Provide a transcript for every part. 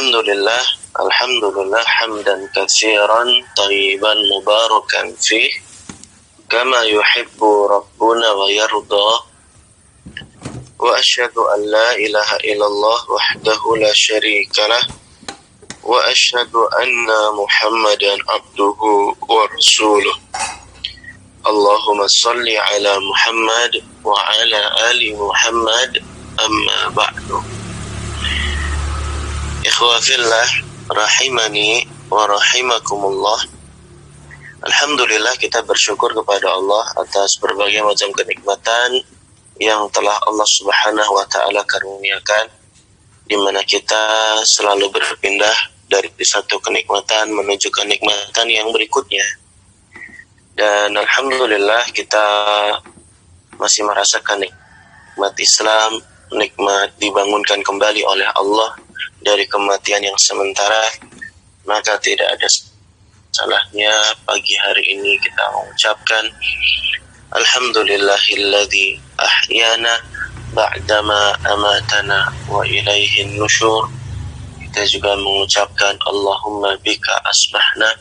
Alhamdulillah, alhamdulillah hamdan katsiran thayyiban mubarakan fih kama yuhibbu rabbuna wa yarda. Wa asyhadu an la ilaha illallah wahdahu la syarikalah wa asyhadu anna Muhammadan abduhu wa rasuluh. Allahumma salli ala Muhammad wa ala ali Muhammad, amma ba'du. Ikhwa fillah rahimani wa rahimakumullah. Alhamdulillah, kita bersyukur kepada Allah atas berbagai macam kenikmatan yang telah Allah Subhanahu wa taala karuniakan, di mana kita selalu berpindah dari satu kenikmatan menuju kenikmatan yang berikutnya. Dan alhamdulillah kita masih merasakan nikmat Islam, nikmat dibangunkan kembali oleh Allah dari kematian yang sementara. Maka tidak ada salahnya pagi hari ini kita mengucapkan Alhamdulillahilladzi ahyana ba'dama amatana wa ilaihin nusyur. Kita juga mengucapkan Allahumma bika asbahna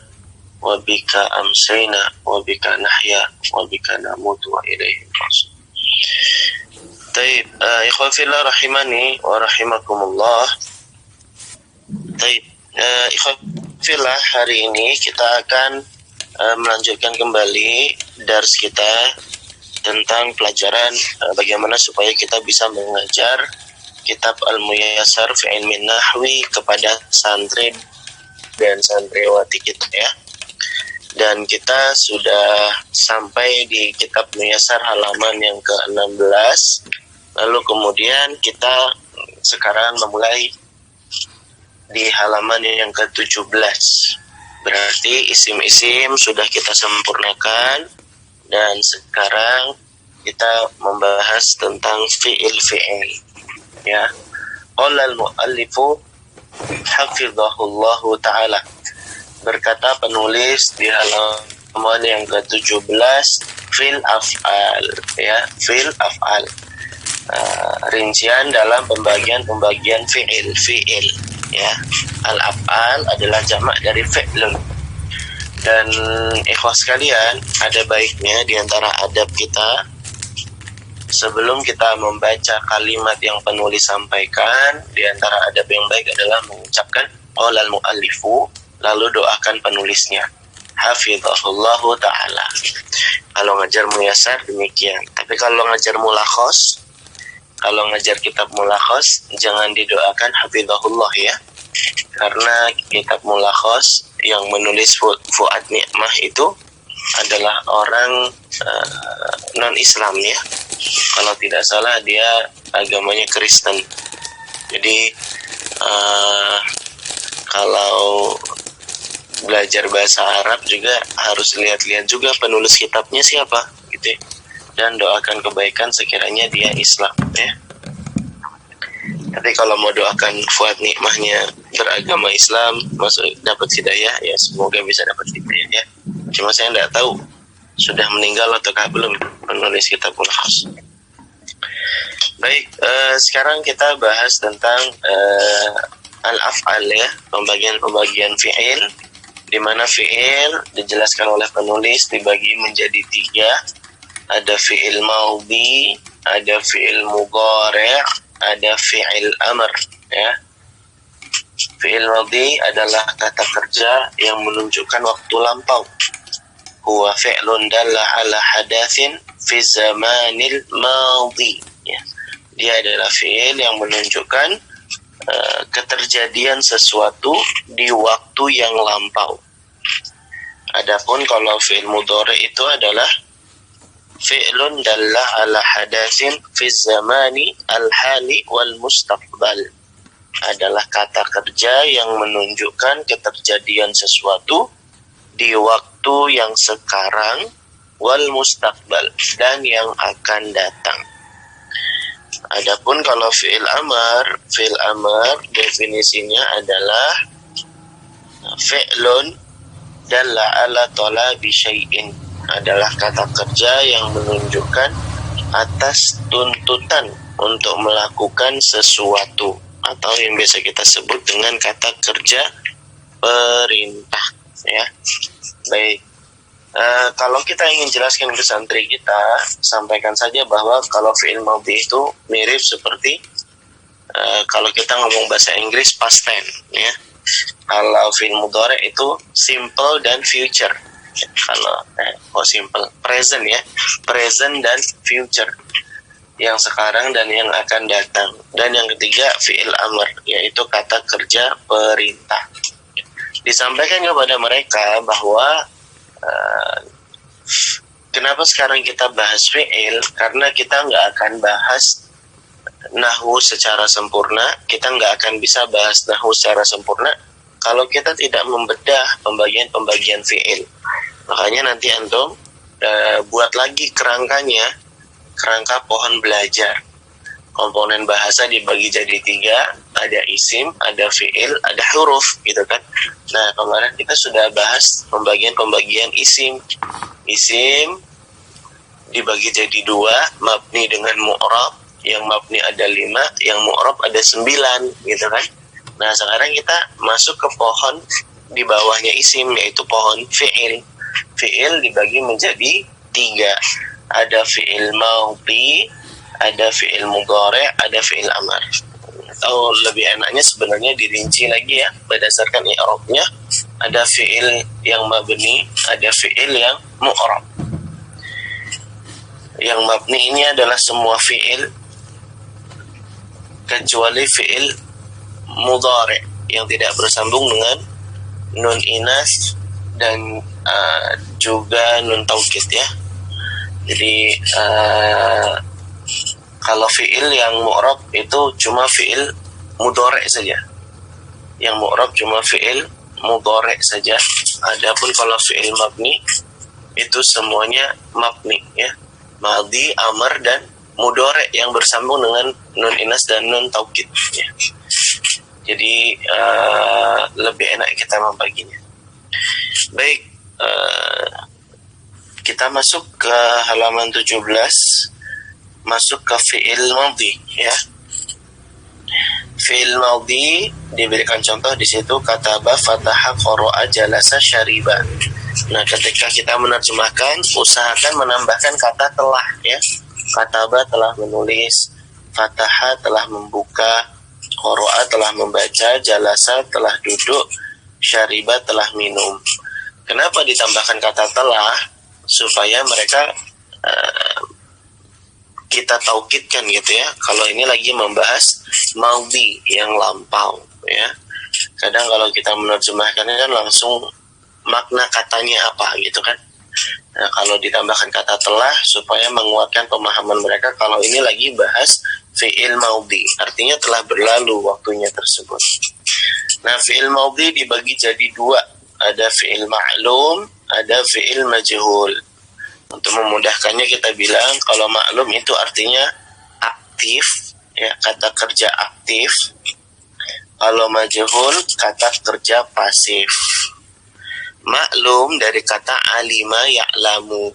wa bika amsayna wa bika nahya wa bika namutu wa ilaihin nusyur. Taib, ikhwan fillah rahimani wa rahimakumullah. Taib, ikhwan fillah, hari ini kita akan melanjutkan kembali dars kita tentang pelajaran bagaimana supaya kita bisa mengajar kitab Al-Muyassar fi Ilmin Nahwi kepada santri dan santriwati kita ya. Dan kita sudah sampai di kitab Muyassar halaman yang ke-16. Lalu kemudian kita sekarang memulai di halaman yang ke-17. Berarti isim-isim sudah kita sempurnakan, dan sekarang kita membahas tentang fi'il ya. Qala al-muallifu hafizahullahu ta'ala, berkata penulis di halaman yang ke-17, fil af'al ya, fil af'al. Rincian dalam pembagian fi'il ya. Al-af'al adalah jamak dari fi'lun. Dan ikhwah sekalian, ada baiknya di antara adab kita sebelum kita membaca kalimat yang penulis sampaikan, di antara adab yang baik adalah mengucapkan qala al-muallifu, lalu doakan penulisnya, hafizahullahu ta'ala. Kalau ngajar muyassar demikian. Tapi kalau ngajar mulakhos, kalau ngajar kitab mulakhos, jangan didoakan hafizahullah ya. Karena kitab mulakhos yang menulis Fuad Ni'mah itu adalah orang non-Islam ya. Kalau tidak salah dia agamanya Kristen. Jadi kalau belajar bahasa Arab juga harus lihat-lihat juga penulis kitabnya siapa gitu ya. Dan doakan kebaikan sekiranya dia Islam ya. Tapi kalau mau doakan Fuad Nikmahnya beragama Islam, masuk dapat hidayah ya, semoga bisa dapat hidayah ya. Cuma saya tidak tahu sudah meninggal ataukah belum penulis kitab Mulakhas. Baik, sekarang kita bahas tentang al-af'al ya, pembagian fi'il, di mana fi'il dijelaskan oleh penulis dibagi menjadi 3. Ada fi'il maudhi, ada fi'il mudhari', ada fi'il amr ya. Fi'il maudhi adalah kata kerja yang menunjukkan waktu lampau. Huwa fi'lun dalla ala hadatsin fi zamanil maudhi ya. Dia adalah fi'il yang menunjukkan keterjadian sesuatu di waktu yang lampau. Adapun kalau fi'il mudhari' itu adalah fi'lun dalla ala hadatsin fi zamani al-hali wal mustaqbal. Adalah kata kerja yang menunjukkan keterjadian sesuatu di waktu yang sekarang, wal mustaqbal, dan yang akan datang. Adapun kalau fi'il amr definisinya adalah fi'lun dalla ala talabi syai'in, adalah kata kerja yang menunjukkan atas tuntutan untuk melakukan sesuatu atau yang biasa kita sebut dengan kata kerja perintah, ya. Baik. Kalau kita ingin jelaskan ke santri kita, sampaikan saja bahwa kalau fi'il madhi itu mirip seperti kalau kita ngomong bahasa Inggris past tense, ya. Kalau fi'il mudhari itu simple dan future. Kalau simple, present, ya, present dan future, yang sekarang dan yang akan datang. Dan yang ketiga fi'il amr, yaitu kata kerja perintah. Disampaikan kepada mereka bahwa kenapa sekarang kita bahas fi'il, karena kita nggak akan bahas nahwu secara sempurna, kita nggak akan bisa bahas nahwu secara sempurna kalau kita tidak membedah pembagian-pembagian fi'il. Makanya nanti antum buat lagi kerangkanya, kerangka pohon belajar. Komponen bahasa dibagi jadi 3, ada isim, ada fi'il, ada huruf, gitu kan. Nah, kemarin kita sudah bahas pembagian-pembagian isim. Isim dibagi jadi 2, mabni dengan mu'rab. Yang mabni ada 5, yang mu'rab ada 9, gitu kan. Nah, sekarang kita masuk ke pohon di bawahnya isim, yaitu pohon fi'il. Fi'il dibagi menjadi 3. Ada fi'il madhi, ada fi'il mudhari, ada fi'il amr. Atau lebih enaknya sebenarnya dirinci lagi, ya, berdasarkan i'rabnya. Ada fi'il yang mabni, ada fi'il yang mu'rab. Yang mabni ini adalah semua fi'il kecuali fi'il mudhari yang tidak bersambung dengan nun inas dan juga nun taukid, ya. Jadi kalau fi'il yang mu'rab itu cuma fi'il mudhari saja. Yang mu'rab cuma fi'il mudhari saja. Adapun kalau fi'il mabni itu semuanya mabni, ya. Madhi, amr, dan mudhari yang bersambung dengan nun inas dan nun taukid, ya. Jadi lebih enak kita membaginya. Baik, kita masuk ke halaman 17, masuk ke fi'il madhi, ya. Fi'il madhi diberikan contoh di situ, kataba, fataha, qara'a, jalasa, syariba. Nah, ketika kita menerjemahkan, usahakan menambahkan kata telah, ya. Kataba telah menulis, fataha telah membuka, qara'a telah membaca, jalasa telah duduk, syariba telah minum. Kenapa ditambahkan kata telah? Supaya mereka kita taukidkan, gitu, ya. Kalau ini lagi membahas madhi yang lampau, ya. Kadang kalau kita menerjemahkannya kan langsung makna katanya apa, gitu kan. Nah, kalau ditambahkan kata telah supaya menguatkan pemahaman mereka kalau ini lagi bahas fi'il madhi, artinya telah berlalu waktunya tersebut. Nah, fi'il madhi dibagi jadi 2, ada fi'il ma'lum, ada fi'il majhul. Untuk memudahkannya kita bilang kalau maklum itu artinya aktif, ya, kata kerja aktif. Kalau majhul kata kerja pasif. Maklum dari kata alima ya'lamu.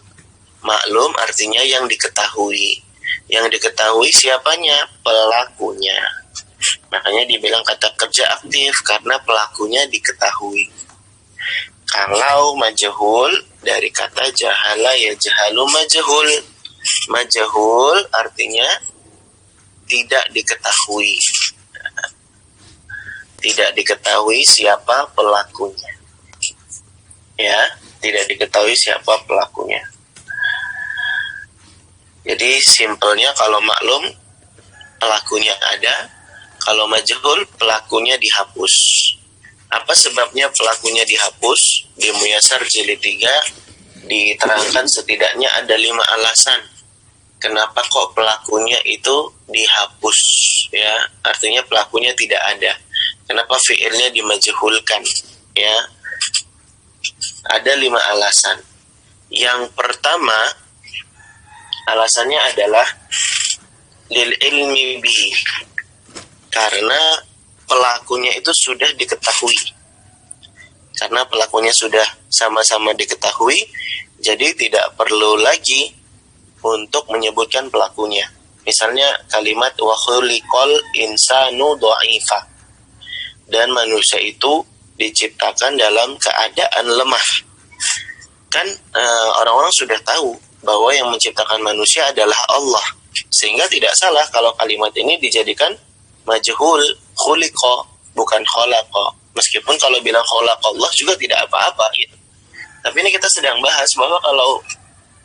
Maklum artinya yang diketahui. Yang diketahui siapanya? Pelakunya. Makanya dibilang kata kerja aktif karena pelakunya diketahui. Kalau majhul dari kata jahala yajhalu majhul. Majhul artinya tidak diketahui. Tidak diketahui siapa pelakunya. Ya, tidak diketahui siapa pelakunya. Jadi simpelnya kalau maklum pelakunya ada, kalau majhul pelakunya dihapus. Apa sebabnya pelakunya dihapus? Di Muyasar jilid 3 diterangkan setidaknya ada 5 alasan kenapa kok pelakunya itu dihapus, ya. Artinya pelakunya tidak ada. Kenapa fi'ilnya dimajhulkan, ya. Ada 5 alasan. Yang pertama, alasannya adalah lil ilmi bihi, karena pelakunya itu sudah diketahui. Karena pelakunya sudah sama-sama diketahui, jadi tidak perlu lagi untuk menyebutkan pelakunya, Misalnya kalimat wa khuliqal insanu dha'ifa, dan manusia itu diciptakan dalam keadaan lemah. Kan orang-orang sudah tahu bahwa yang menciptakan manusia adalah Allah, sehingga tidak salah kalau kalimat ini dijadikan majhul, khuliqa, bukan khalaqa. Meskipun kalau bilang khalaqallah juga tidak apa-apa gitu. Tapi ini kita sedang bahas bahwa kalau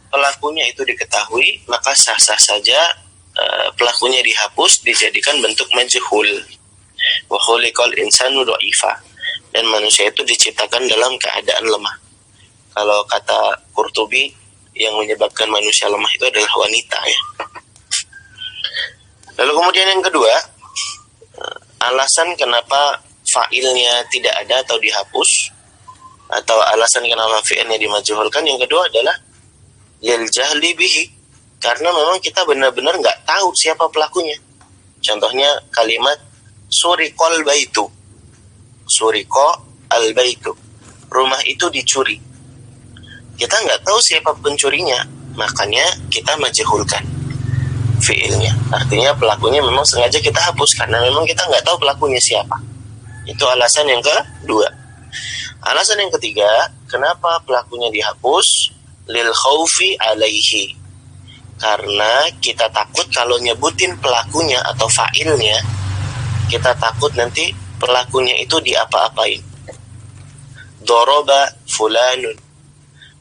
pelakunya itu diketahui, maka sah-sah saja pelakunya dihapus, dijadikan bentuk majhul. Wa khuliqal insanu dha'ifa, dan manusia itu diciptakan dalam keadaan lemah. Kalau kata Qurtubi, yang menyebabkan manusia lemah itu adalah wanita ya. Lalu kemudian yang kedua, alasan kenapa fa'ilnya tidak ada atau dihapus, atau alasan kenapa fi'ilnya dimajhulkan, yang kedua adalah lil jahli bihi, karena memang kita benar-benar nggak tahu siapa pelakunya. Contohnya kalimat suriqal baitu, suriqa al baitu, rumah itu dicuri. Kita nggak tahu siapa pencurinya, makanya kita majhulkan fi'ilnya. Artinya pelakunya memang sengaja kita hapus karena memang kita nggak tahu pelakunya siapa. Itu alasan yang kedua. Alasan yang ketiga, kenapa pelakunya dihapus? Lil khaufi alaihi, karena kita takut kalau nyebutin pelakunya atau fa'ilnya, kita takut nanti pelakunya itu diapa-apain. Doroba fulanun,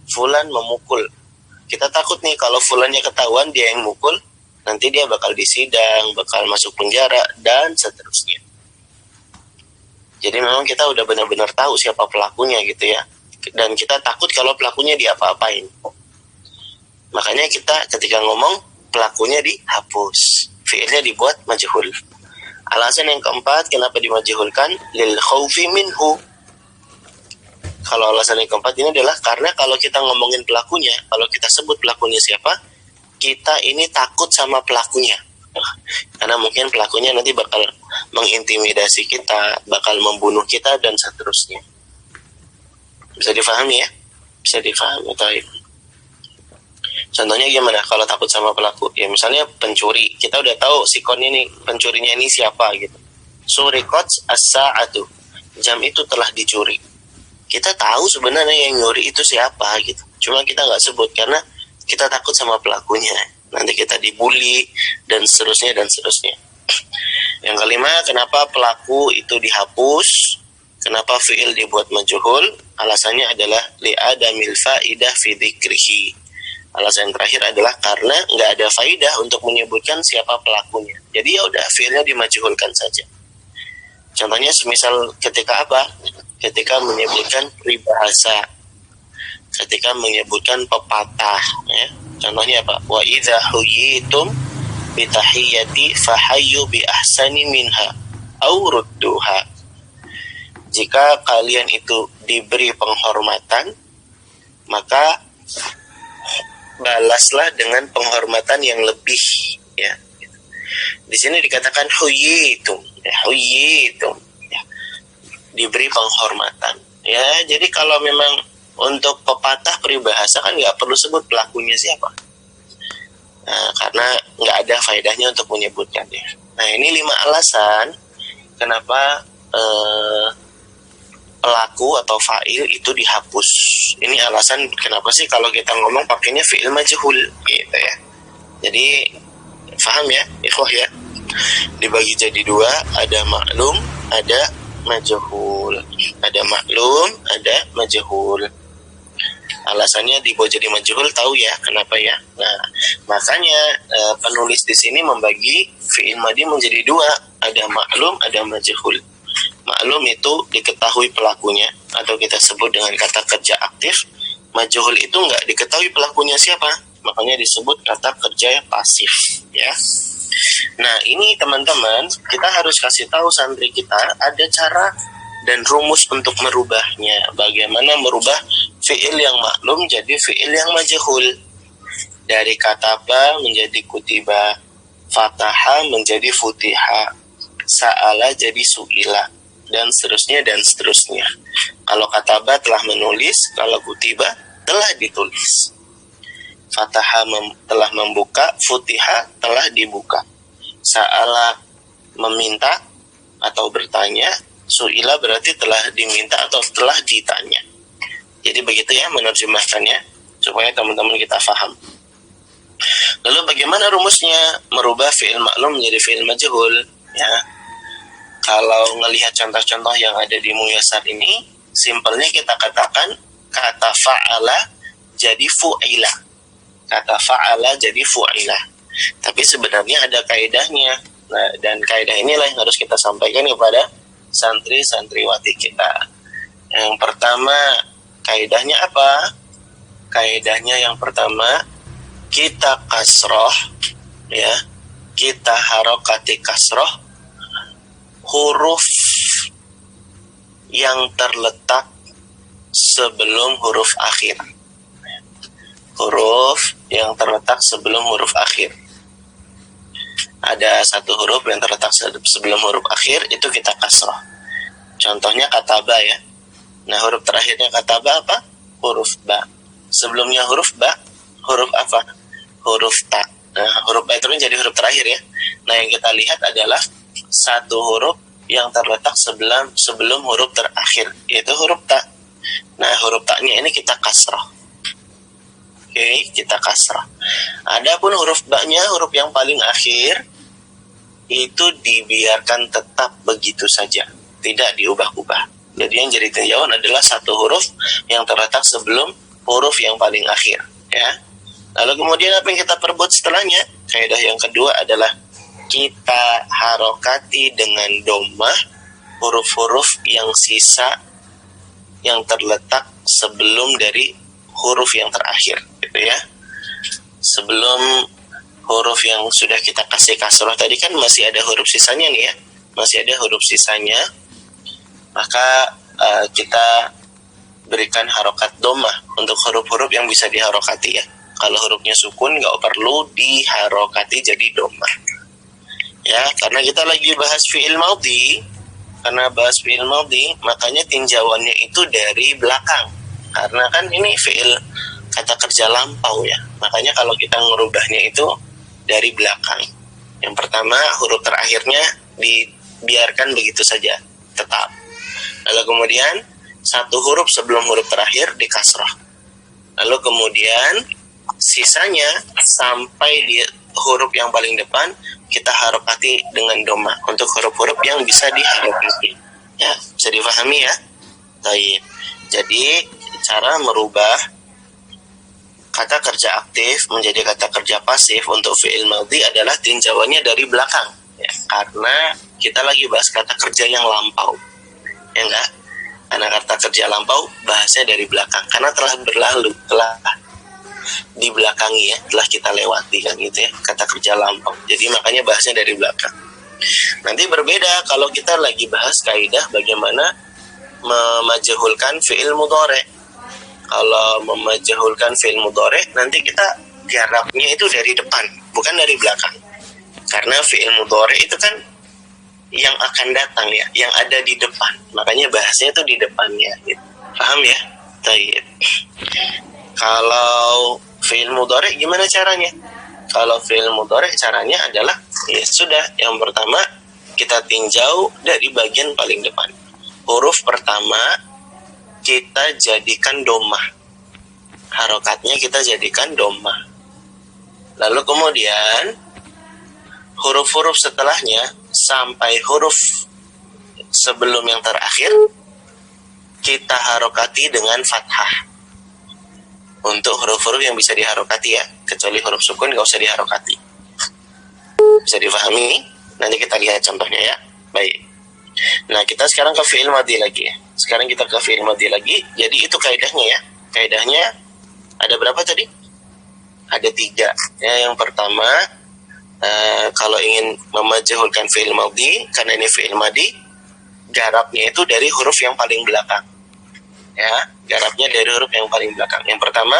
fulan memukul. Kita takut nih kalau fulannya ketahuan dia yang mukul, nanti dia bakal disidang, bakal masuk penjara, dan seterusnya. Jadi memang kita udah benar-benar tahu siapa pelakunya gitu ya. Dan kita takut kalau pelakunya diapa-apain. Makanya kita ketika ngomong, pelakunya dihapus, fi'ilnya dibuat majhul. Alasan yang keempat, kenapa dimajhulkan? Lil khaufi minhu. Kalau alasan yang keempat ini adalah karena kalau kita ngomongin pelakunya, kalau kita sebut pelakunya siapa, kita ini takut sama pelakunya. Karena mungkin pelakunya nanti bakal mengintimidasi kita, bakal membunuh kita, dan seterusnya. Bisa difahami ya? Bisa difahami. Taib. Contohnya gimana kalau takut sama pelaku? Ya misalnya pencuri, kita udah tahu si kon ini, pencurinya ini siapa gitu. Suriqat as-sa'atu, jam itu telah dicuri. Kita tahu sebenarnya yang nyuri itu siapa gitu. Cuma kita nggak sebut karena kita takut sama pelakunya. Nanti kita dibully dan seterusnya dan seterusnya. Yang kelima, kenapa pelaku itu dihapus? Kenapa fi'il dibuat majhul? Alasannya adalah li'adamil fa'idah fi dzikrihi. Alasan yang terakhir adalah karena nggak ada faidah untuk menyebutkan siapa pelakunya. Jadi ya udah, fi'ilnya dimajhulkan saja. Contohnya semisal ketika apa? Ketika menyebutkan peribahasa, ketika menyebutkan pepatah ya. Contohnya apa? Wa idza huyitum bi tahiyyati fahayyu bi ahsani minha aw rudduha. Jika kalian itu diberi penghormatan, maka balaslah dengan penghormatan yang lebih ya. Di sini dikatakan huyitum, ya, huyitum ya. Diberi penghormatan. Ya, jadi kalau memang untuk pepatah peribahasa kan nggak perlu sebut pelakunya siapa. Nah, karena nggak ada faedahnya untuk menyebutkan ya. Nah, ini 5 alasan kenapa pelaku atau fa'il itu dihapus. Ini alasan kenapa sih kalau kita ngomong pakainya fi'il majhul gitu ya. Jadi paham ya, ikhwah ya. Dibagi jadi 2, ada maklum, ada majhul. Ada maklum, ada majhul. Alasannya dibuat jadi majhul, tahu ya kenapa ya. Nah, makanya penulis di sini membagi fi'il madhi menjadi 2, ada maklum, ada majhul. Maklum itu diketahui pelakunya, atau kita sebut dengan kata kerja aktif. Majhul itu nggak diketahui pelakunya siapa, makanya disebut kata kerja pasif ya. Nah, ini teman-teman, kita harus kasih tahu santri kita ada cara dan rumus untuk merubahnya. Bagaimana merubah fi'il yang maklum jadi fi'il yang majhul. Dari kataba menjadi kutiba, fataha menjadi futiha, sa'ala jadi su'ila, dan seterusnya dan seterusnya. Kalau kataba telah menulis, kalau kutiba telah ditulis. fataha telah membuka, futiha telah dibuka. Sa'ala meminta atau bertanya, su'ila berarti telah diminta atau telah ditanya. Jadi begitu ya menerjemahkannya supaya teman-teman kita paham. Lalu bagaimana rumusnya merubah fi'il maklum menjadi fi'il majhul? Ya, kalau ngelihat contoh-contoh yang ada di Muyassar ini, simpelnya kita katakan kata fa'ala jadi fu'ila. Kata fa'ala jadi fu'ila. Tapi sebenarnya ada kaidahnya. Nah, dan kaidah inilah yang harus kita sampaikan kepada santri-santriwati kita. Yang pertama, kaidahnya apa? Kaidahnya yang pertama, kita kasroh, ya, kita harokati kasroh huruf yang terletak sebelum huruf akhir. Huruf yang terletak sebelum huruf akhir. Ada satu huruf yang terletak sebelum huruf akhir, itu kita kasroh. Contohnya kataba ya. Nah, huruf terakhirnya kataba apa? Huruf ba. Sebelumnya huruf ba, huruf apa? Huruf ta. Nah, huruf ba itu jadi huruf terakhir ya. Nah, yang kita lihat adalah satu huruf yang terletak sebelum huruf terakhir, yaitu huruf ta. Nah, huruf ta-nya ini kita kasrah. Oke, kita kasrah. Adapun huruf ba-nya, huruf yang paling akhir, itu dibiarkan tetap begitu saja, tidak diubah-ubah. Jadi yang jadi tinjauan adalah satu huruf yang terletak sebelum huruf yang paling akhir, ya. Lalu kemudian apa yang kita perbuat setelahnya? Kaidah yang kedua adalah kita harokati dengan dhammah huruf-huruf yang sisa yang terletak sebelum dari huruf yang terakhir, gitu ya. Sebelum huruf yang sudah kita kasih kasroh tadi kan masih ada huruf sisanya nih ya, masih ada huruf sisanya, maka kita berikan harokat dhammah untuk huruf-huruf yang bisa diharokati ya. Kalau hurufnya sukun nggak perlu diharokati jadi dhammah. Ya, karena kita lagi bahas fi'il madhi. Karena bahas fi'il madhi, makanya tinjauannya itu dari belakang. Karena kan ini fi'il kata kerja lampau ya. Makanya kalau kita ngerubahnya itu dari belakang. Yang pertama, huruf terakhirnya dibiarkan begitu saja, tetap. Lalu kemudian satu huruf sebelum huruf terakhir dikasrah. Lalu kemudian sisanya sampai di huruf yang paling depan kita harokati dengan dhammah untuk huruf-huruf yang bisa diharokati. Ya, bisa difahami ya? Baik. Jadi cara merubah kata kerja aktif menjadi kata kerja pasif untuk fi'il madhi adalah tinjauannya dari belakang. Ya, karena kita lagi bahas kata kerja yang lampau. Ya enggak? Karena kata kerja lampau bahasnya dari belakang. Karena telah berlalu, telah di belakangnya, telah kita lewati kan gitu ya, kata kerja lampau. Jadi makanya bahasnya dari belakang. Nanti berbeda kalau kita lagi bahas kaidah bagaimana memajhulkan fi'il mudhari'. Kalau memajhulkan fi'il mudhari', nanti kita garapnya itu dari depan, bukan dari belakang. Karena fi'il mudhari' itu kan yang akan datang ya, yang ada di depan. Makanya bahasnya itu di depannya gitu. Paham ya? Baik. Kalau fi'il mudhari' gimana caranya? Kalau fi'il mudhari' caranya adalah ya sudah, yang pertama kita tinjau dari bagian paling depan. Huruf pertama kita jadikan dhammah. Harokatnya kita jadikan dhammah. Lalu kemudian huruf-huruf setelahnya sampai huruf sebelum yang terakhir kita harokati dengan fathah. Untuk huruf-huruf yang bisa diharokati ya, kecuali huruf sukun nggak usah diharokati. Bisa difahami? Nanti kita lihat contohnya ya. Baik. Nah, kita sekarang ke fi'il madhi lagi. Sekarang kita ke fi'il madhi lagi. Jadi itu kaidahnya ya. Kaidahnya ada berapa tadi? Ada 3. Ya, yang pertama, kalau ingin memajhulkan fi'il madhi, karena ini fi'il madhi, garapnya itu dari huruf yang paling belakang. Ya, garapnya dari huruf yang paling belakang. Yang pertama,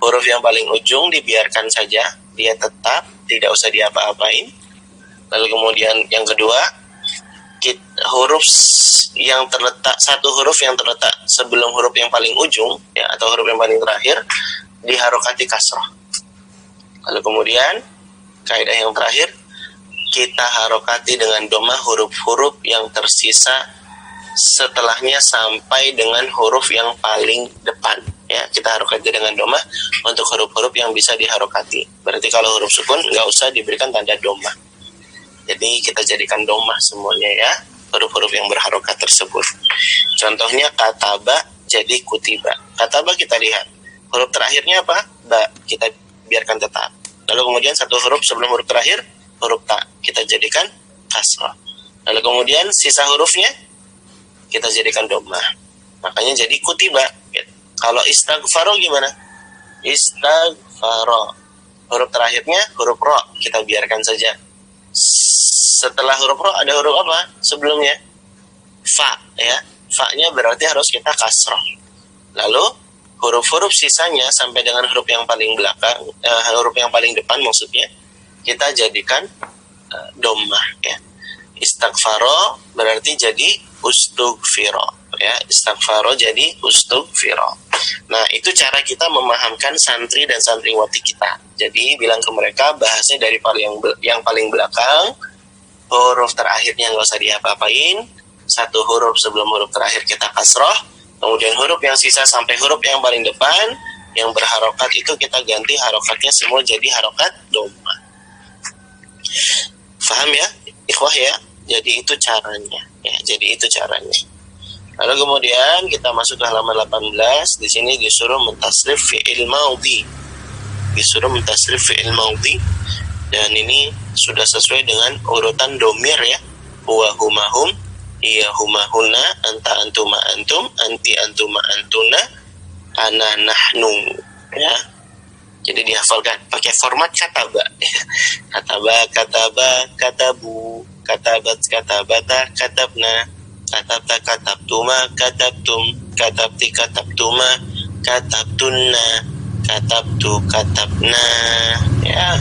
huruf yang paling ujung dibiarkan saja, dia tetap, tidak usah diapa-apain. Lalu kemudian yang kedua, huruf yang terletak, satu huruf yang terletak sebelum huruf yang paling ujung ya, atau huruf yang paling terakhir diharokati kasrah. Lalu kemudian kaidah yang terakhir, kita harokati dengan doma huruf-huruf yang tersisa setelahnya sampai dengan huruf yang paling depan. Ya, kita harokati dengan doma untuk huruf-huruf yang bisa diharokati. Berarti kalau huruf sukun nggak usah diberikan tanda doma. Jadi kita jadikan doma semuanya ya, huruf-huruf yang berharokat tersebut. Contohnya kataba jadi kutiba. Kataba kita lihat huruf terakhirnya apa? Ba, kita biarkan tetap. Lalu kemudian satu huruf sebelum huruf terakhir, huruf ta, kita jadikan kasrah. Lalu kemudian sisa hurufnya kita jadikan doma. Makanya jadi kutiba. Kalau istaghfaro gimana? Istaghfaro. Huruf terakhirnya huruf ro, kita biarkan saja. Setelah huruf ro ada huruf apa sebelumnya? Fa, ya. Fa-nya berarti harus kita kasrah. Lalu huruf-huruf sisanya sampai dengan huruf yang paling belakang, huruf yang paling depan maksudnya, kita jadikan dhammah ya. Istaghfaro berarti jadi ustughfiro ya. Istaghfaro jadi ustughfiro. Nah, itu cara kita memahamkan santri dan santriwati kita. Jadi bilang ke mereka bahasnya dari yang paling belakang, huruf terakhirnya nggak usah diapa-apain, satu huruf sebelum huruf terakhir kita kasroh, kemudian huruf yang sisa sampai huruf yang paling depan yang berharokat itu kita ganti harokatnya semua jadi harokat doma. Faham ya, ikhwah ya? Jadi itu caranya ya. Jadi itu caranya. Lalu kemudian kita masuk ke halaman 18. Di sini disuruh mentasrif fi'il maudhi. Disuruh mentasrif fi'il maudhi. Dan ini sudah sesuai dengan urutan domir ya. Huwa humahum, iya humahuna, anta antuma antum, anti antuma antuna, ana nahnu ya. Jadi dihafalkan pakai format kataba ya. Kataba, katabu, katabat, katabata, katabna, katabta, katabtuma, katabtum, katabti, katabtuma, katabtunna, katabtu, katabna ya.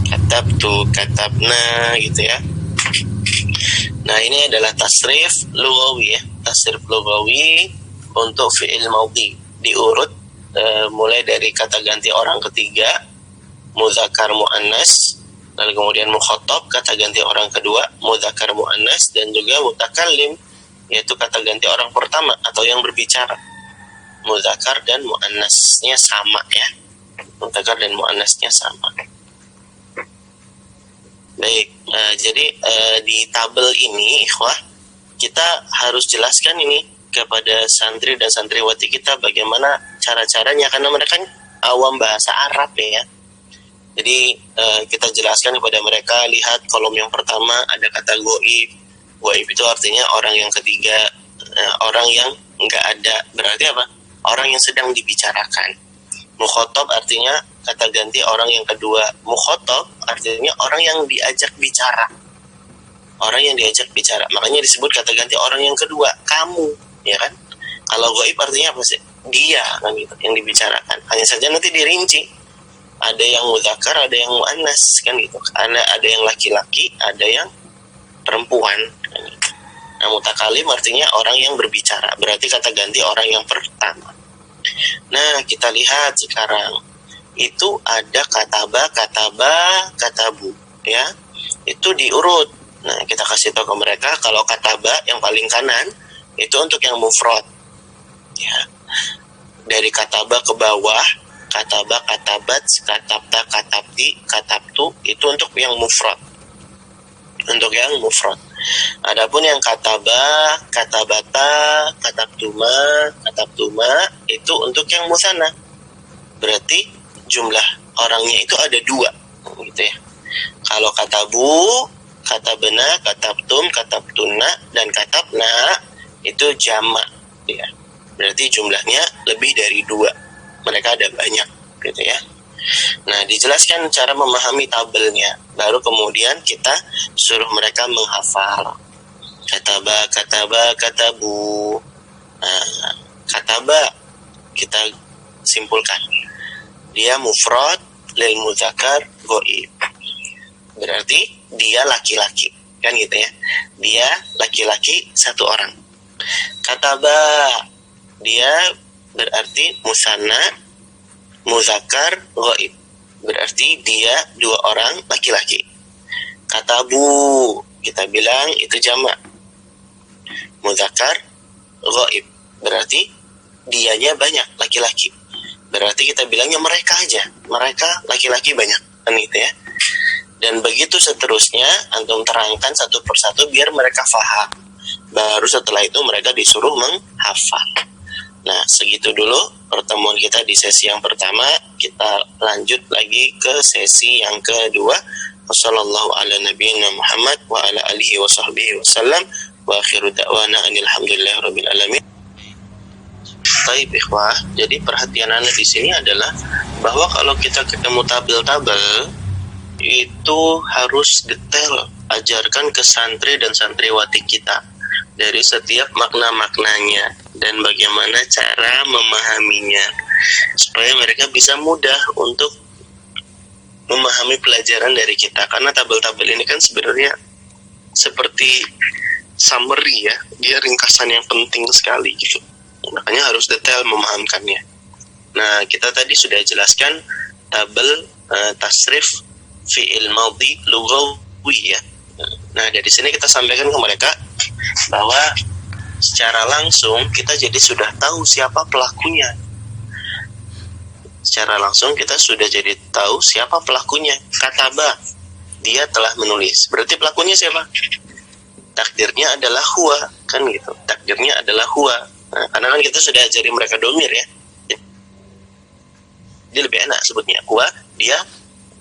Katabtu, katabna gitu ya. Nah, ini adalah tasrif lughawi ya. Tasrif lughawi untuk fi'il maudhi. Diurut mulai dari kata ganti orang ketiga, mudzakkar muannas, lalu kemudian mukhatab, kata ganti orang kedua, mudzakkar muannas, dan juga mutakallim, yaitu kata ganti orang pertama atau yang berbicara. Mudzakkar dan muannasnya sama ya. Mudzakkar dan muannasnya sama. Baik, jadi di tabel ini, ikhwah, kita harus jelaskan ini kepada santri dan santriwati kita bagaimana cara-caranya, karena mereka awam bahasa Arab ya. Jadi kita jelaskan kepada mereka, lihat kolom yang pertama ada kata goib. Goib itu artinya orang yang ketiga, orang yang enggak ada. Berarti apa? Orang yang sedang dibicarakan. Mukhotob artinya kata ganti orang yang kedua. Mukhotob artinya orang yang diajak bicara. Orang yang diajak bicara. Makanya disebut kata ganti orang yang kedua, kamu, ya kan? Kalau goib artinya apa sih? Dia kan gitu, yang dibicarakan. Hanya saja nanti dirinci. Ada yang mudzakkar, ada yang muannas kan gitu. Ada yang laki-laki, ada yang perempuan kan gitu. Nah, mutakalim artinya orang yang berbicara. Berarti kata ganti orang yang pertama. Nah, kita lihat sekarang. Itu ada kataba, katabu ya. Itu diurut. Nah, kita kasih tahu ke mereka kalau kataba yang paling kanan itu untuk yang mufrad. Ya. Dari kataba ke bawah, kataba, katabat, katabta, katabti, katabtu, itu untuk yang mufrad. Untuk yang mufrad. Adapun yang kataba, katabata, katabtuma, itu untuk yang musanna. Berarti jumlah orangnya itu ada 2, gitu ya. Kalau katabu, katabna, katabtum, katabtuna, dan katabna itu jamak, ya. Berarti jumlahnya lebih dari 2. Mereka ada banyak, gitu ya. Nah, dijelaskan cara memahami tabelnya. Baru kemudian kita suruh mereka menghafal. Kataba, katabu. Nah, kataba kita simpulkan. Dia mufrad lil mudzakkar ghaib. Berarti dia laki-laki, kan gitu ya. Dia laki-laki 1 orang. Kataba, dia berarti musanna mudzakkar ghaib. berarti dia 2 orang laki-laki. Katabu, kita bilang itu jamak. Mudzakkar ghaib, berarti dianya banyak laki-laki. Berarti kita bilangnya mereka aja, mereka laki-laki banyak, kan gitu ya. Dan begitu seterusnya, antum terangkan satu persatu biar mereka faham. Baru setelah itu mereka disuruh menghafal. Nah, segitu dulu pertemuan kita di sesi yang pertama. Kita lanjut lagi ke sesi yang kedua. Wassallallahu ala nabiyina Muhammad wa ala alihi wa sahbihi wasallam. Wa akhiru da'wana alhamdulillahi rabbil alamin. Baik ikhwah, jadi perhatian Anda di sini adalah bahwa kalau kita ketemu tabel-tabel itu harus detail ajarkan ke santri dan santriwati kita dari setiap makna-maknanya dan bagaimana cara memahaminya supaya mereka bisa mudah untuk memahami pelajaran dari kita. Karena tabel-tabel ini kan sebenarnya seperti summary ya, dia ringkasan yang penting sekali gitu. Makanya harus detail memahamkannya. Nah, kita tadi sudah jelaskan tabel tasrif fi'il madhi lughawi ya. Nah, dari sini kita sampaikan ke mereka bahwa secara langsung kita jadi sudah tahu siapa pelakunya. Secara langsung kita sudah jadi tahu siapa pelakunya. Kataba, dia telah menulis. Berarti pelakunya siapa? Takdirnya adalah huwa, kan gitu. Takdirnya adalah huwa. Nah, karena kan kita sudah ajari mereka domir ya. Dia lebih enak sebutnya. Huwa, dia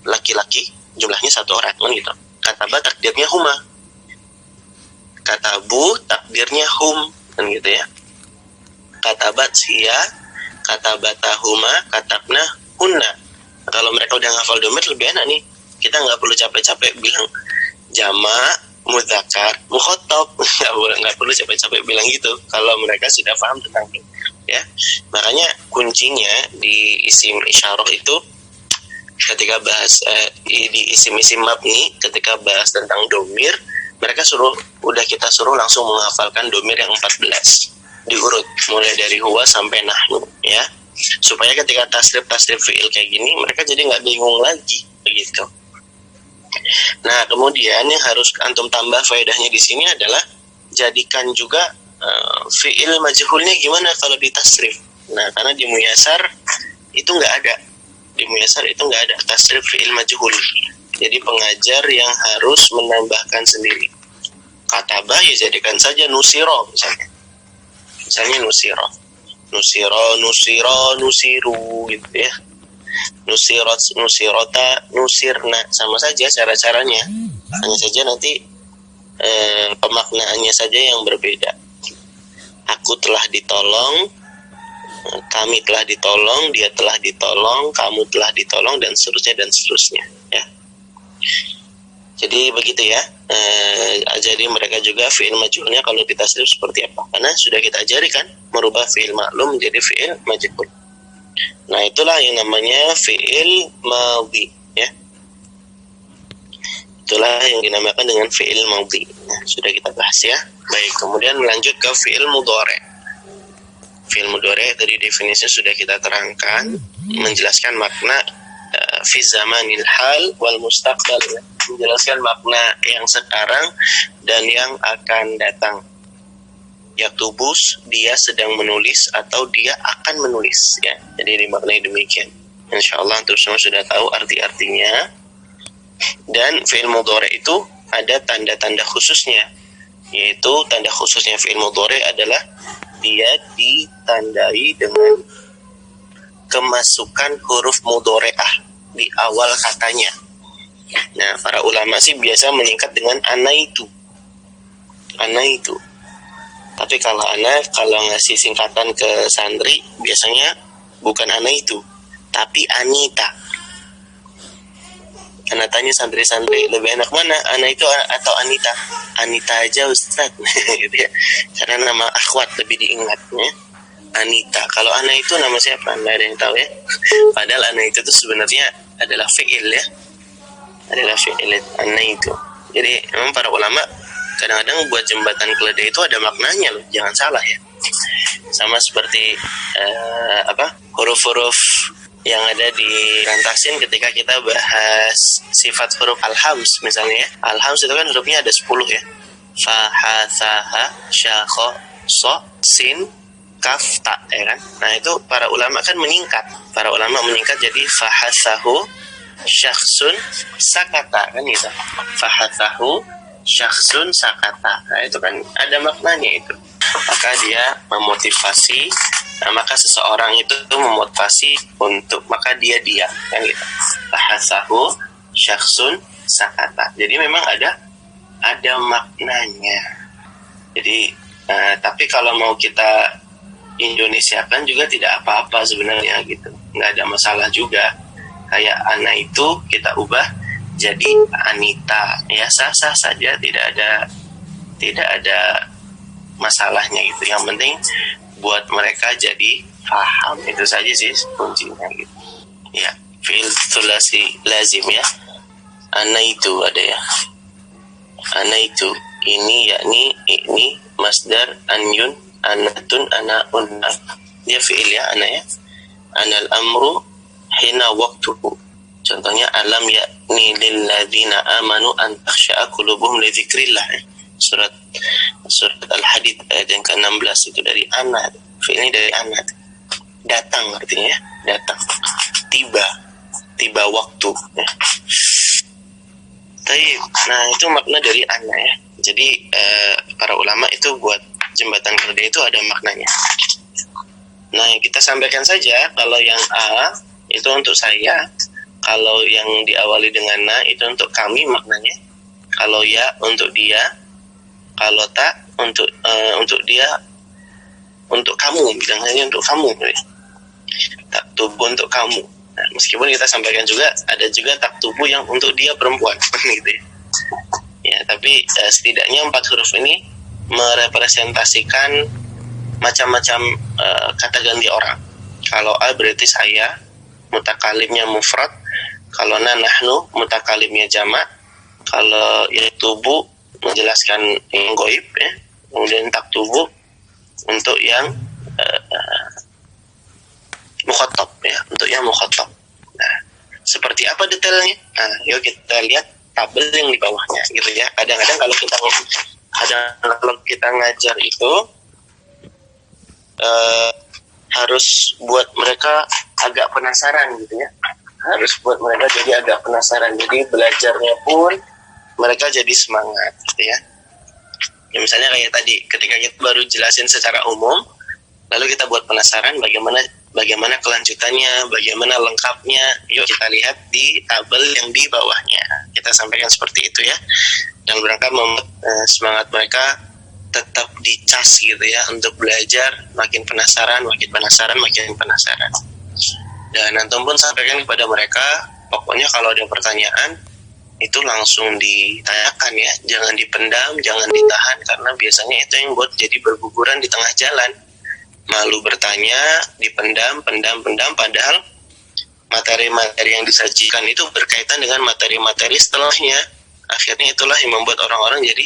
laki-laki, jumlahnya 1 orang, kan gitu. Kataba takdirnya huma. Katabu takdirnya hum, kan gitu ya. Katabat sia, katabatahuma, katabna hunna. Nah, kalau mereka udah ngafal domir lebih enak nih. Kita nggak perlu capek-capek bilang jama' mudzakkar mukhatab, nggak perlu capek-capek bilang gitu kalau mereka sudah paham tentang itu ya. Makanya kuncinya di isim isyarah itu ketika bahas di isim-isim mabni, ketika bahas tentang domir, mereka kita suruh langsung menghafalkan domir yang 14 diurut mulai dari huwa sampai nahnu ya, supaya ketika tasrif fi'il kayak gini mereka jadi nggak bingung lagi begitu. Nah, kemudian yang harus antum tambah faedahnya di sini adalah jadikan juga fi'il majhulnya gimana kalau ditasrif. Nah, karena di muyasar itu nggak ada. Di muyasar itu nggak ada tasrif fi'il majhul. Jadi pengajar yang harus menambahkan sendiri. Kataba ya jadikan saja nusiro misalnya. Misalnya nusiro. Nusiro, nusiru gitu ya. Nusirot, nusirota, nusirna, sama saja cara-caranya. Hanya saja nanti pemaknaannya saja yang berbeda. Aku telah ditolong, kami telah ditolong, dia telah ditolong, kamu telah ditolong, dan seterusnya ya. Jadi begitu ya. Jadi mereka juga fi'il majhulnya kalau ditasrif seperti apa, karena sudah kita ajari kan merubah fi'il maklum menjadi fi'il majhul. Nah, itulah yang namanya fi'il madhi ya. Itulah yang dinamakan dengan fi'il madhi. Nah, sudah kita bahas ya. Baik, kemudian lanjut ke fi'il mudhari'. Fi'il mudhari' tadi definisinya sudah kita terangkan, menjelaskan makna fi zamanil hal wal mustaqbal ya. Menjelaskan makna yang sekarang dan yang akan datang. Yaktubus, dia sedang menulis atau dia akan menulis ya. Jadi dimaknai demikian. Insyaallah antum semua sudah tahu arti-artinya. Dan fi'il mudhari' itu ada tanda-tanda khususnya. Yaitu tanda khususnya fi'il mudhari' adalah dia ditandai dengan kemasukan huruf mudhari'ah di awal katanya. Nah, para ulama sih biasa menyingkat dengan anaitu. Anaitu. Tapi kalau ngasih singkatan ke santri biasanya bukan ana itu, tapi Anita. Ana tanya santri-santri lebih enak mana, ana itu atau Anita? Anita aja Ustaz, gitu ya. Karena nama akhwat lebih diingatnya. Anita. Kalau ana itu nama siapa? Nggak ada yang tahu ya. Padahal ana itu tuh sebenarnya adalah fi'il ya. Adalah fi'il ana itu. Jadi memang para ulama kadang-kadang buat jembatan keledai itu ada maknanya loh, jangan salah ya. Sama seperti huruf-huruf yang ada di Rantasin ketika kita bahas sifat huruf al-hams misalnya ya. Al-hams itu kan hurufnya ada 10 ya. Fa, ha, sa, ha, sya, kho, so, sin, kaf, ta, ya kan. Nah itu para ulama kan meningkat. Para ulama meningkat jadi fahasahu syakhsun sakata kan gitu. Fahasahu syakhsun sakata. Nah itu kan ada maknanya itu. Maka dia memotivasi, maka seseorang itu memotivasi untuk, maka dia kan gitu. Fahasahu syakhsun sakata. Jadi memang ada maknanya. Jadi tapi kalau mau kita Indonesiakan juga tidak apa-apa sebenarnya gitu, nggak ada masalah juga. Kayak Ana itu kita ubah jadi Anita, ya sah-sah saja, tidak ada masalahnya gitu. Yang penting buat mereka jadi paham, itu saja sih kuncinya gitu. Ya, fi'il thulasi lazim ya. Ana itu ada ya. Ana itu ini yakni ini masdar anyun anatun anaun, dia fi'il ya, ana ya. Anal amru hina waktuhu. Contohnya alam yakni lil ladzina amanu an takhsha'a qulubuhum li dzikrillah. Surat Al-Hadid ayat yang ke-16 itu dari ana. Fi'ilnya dari ana. Datang artinya ya, datang. Tiba waktu ya. Nah itu makna dari ana ya. Jadi para ulama itu buat jembatan kerja itu ada maknanya. Nah kita sampaikan saja, kalau yang A itu untuk saya, kalau yang diawali dengan na itu untuk kami maknanya, kalau ya untuk dia, kalau tak untuk dia, untuk kamu, bilangnya untuk kamu, tak tubuh untuk kamu. Nah, meskipun kita sampaikan juga ada juga tak tubuh yang untuk dia perempuan, gitu ya. Ya tapi setidaknya 4 huruf ini merepresentasikan macam-macam kata ganti orang. Kalau A berarti saya, mutakalimnya mufrad. Kalau na nahnu, mutakalimnya jamak. Kalau ya tubuh menjelaskan yang goib ya. Kemudian tak tubuh untuk yang mukhatab ya, untuk yang mukhatab. Nah, seperti apa detailnya? Nah, yuk kita lihat tabel yang di bawahnya gitu ya. Kadang-kadang kalau kita ngajar itu harus buat mereka agak penasaran gitu ya. Harus buat mereka jadi agak penasaran. Jadi belajarnya pun mereka jadi semangat gitu ya. Ya misalnya kayak tadi ketika kita baru jelasin secara umum, lalu kita buat penasaran bagaimana kelanjutannya, bagaimana lengkapnya. Yuk kita lihat di tabel yang di bawahnya. Kita sampaikan seperti itu ya. Dan berangkat membuat semangat mereka tetap dicas gitu ya untuk belajar, makin penasaran. Dan antum pun sampaikan kepada mereka, pokoknya kalau ada pertanyaan itu langsung ditanyakan ya, jangan dipendam, jangan ditahan, karena biasanya itu yang buat jadi berguguran di tengah jalan. Malu bertanya, dipendam, padahal materi-materi yang disajikan itu berkaitan dengan materi-materi setelahnya. Akhirnya itulah yang membuat orang-orang jadi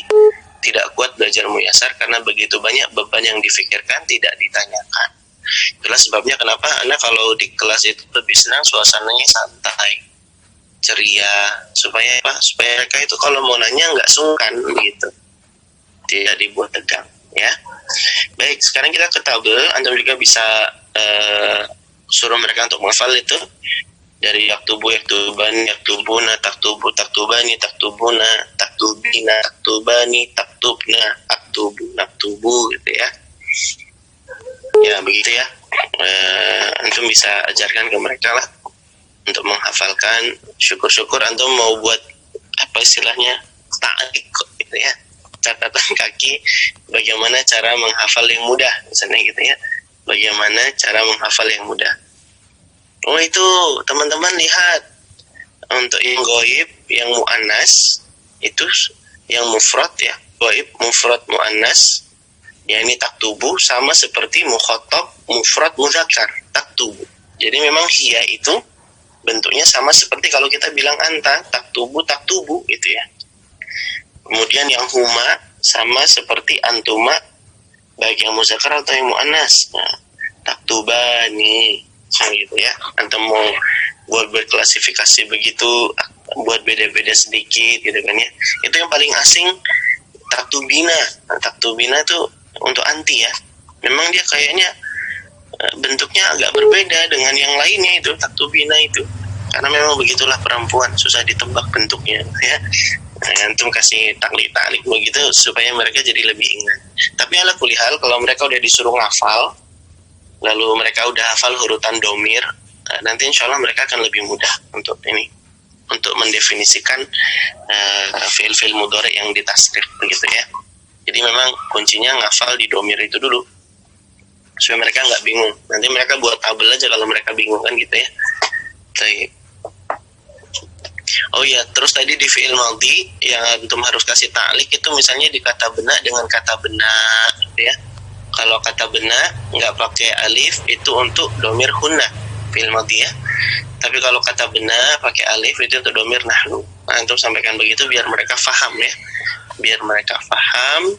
tidak kuat belajar muyasar, karena begitu banyak beban yang difikirkan, tidak ditanyakan. Itulah sebabnya kenapa anak kalau di kelas itu lebih senang suasananya santai, ceria, supaya mereka itu kalau mau nanya nggak sungkan gitu, tidak dibuat tegang ya. Baik, sekarang kita ke tabel. Anda juga bisa suruh mereka untuk menghafal itu dari yaktubu, yaktubani, yaktubuna, taktubu, taktubani, taktubuna, taktubina, taktubani, taktubna, aktubu, naktubu gitu ya. Ya begitu ya. Antum bisa ajarkan ke mereka lah untuk menghafalkan. Syukur-syukur antum mau buat apa istilahnya ta'liq gitu ya, catatan kaki bagaimana cara menghafal yang mudah misalnya gitu ya. Bagaimana cara menghafal yang mudah. Oh itu teman-teman lihat, untuk yang goib, yang mu'annas itu yang mufrad ya, goib mufrad mu'annas, ya ini taktubu, sama seperti mukhatab mufrad muzakkar taktubu. Jadi memang hiya itu bentuknya sama seperti kalau kita bilang anta, taktubu gitu ya. Kemudian yang huma sama seperti antuma, baik yang muzakkar atau yang mu'annas. Nah, taktubani gitu ya. Antum mau buat berklasifikasi begitu, buat beda-beda sedikit gitu kan ya. Itu yang paling asing taktubina. Taktubina itu untuk anti ya. Memang dia kayaknya bentuknya agak berbeda dengan yang lainnya itu taktubina itu. Karena memang begitulah perempuan, susah ditebak bentuknya ya. Antum kasih taklik-taklik begitu supaya mereka jadi lebih ingat. Tapi ala kulihal kalau mereka udah disuruh ngafal, lalu mereka udah hafal urutan domir, nanti insya Allah mereka akan lebih mudah untuk ini, untuk mendefinisikan fiil-fiil mudhari yang ditasrif begitu ya. Jadi memang kuncinya ngafal di domir itu dulu supaya mereka nggak bingung. Nanti mereka buat tabel aja kalau mereka bingung kan gitu ya. Baik. Oh ya, terus tadi di fi'il madhi yang antum harus kasih ta'lik itu misalnya di kata bena dengan kata bena gitu ya. Kalau kata bena nggak pakai alif itu untuk domir hunna fi'il madhi ya. Tapi kalau kata bena pakai alif itu untuk domir nahnu. Nah, antum sampaikan begitu biar mereka faham ya. Biar mereka faham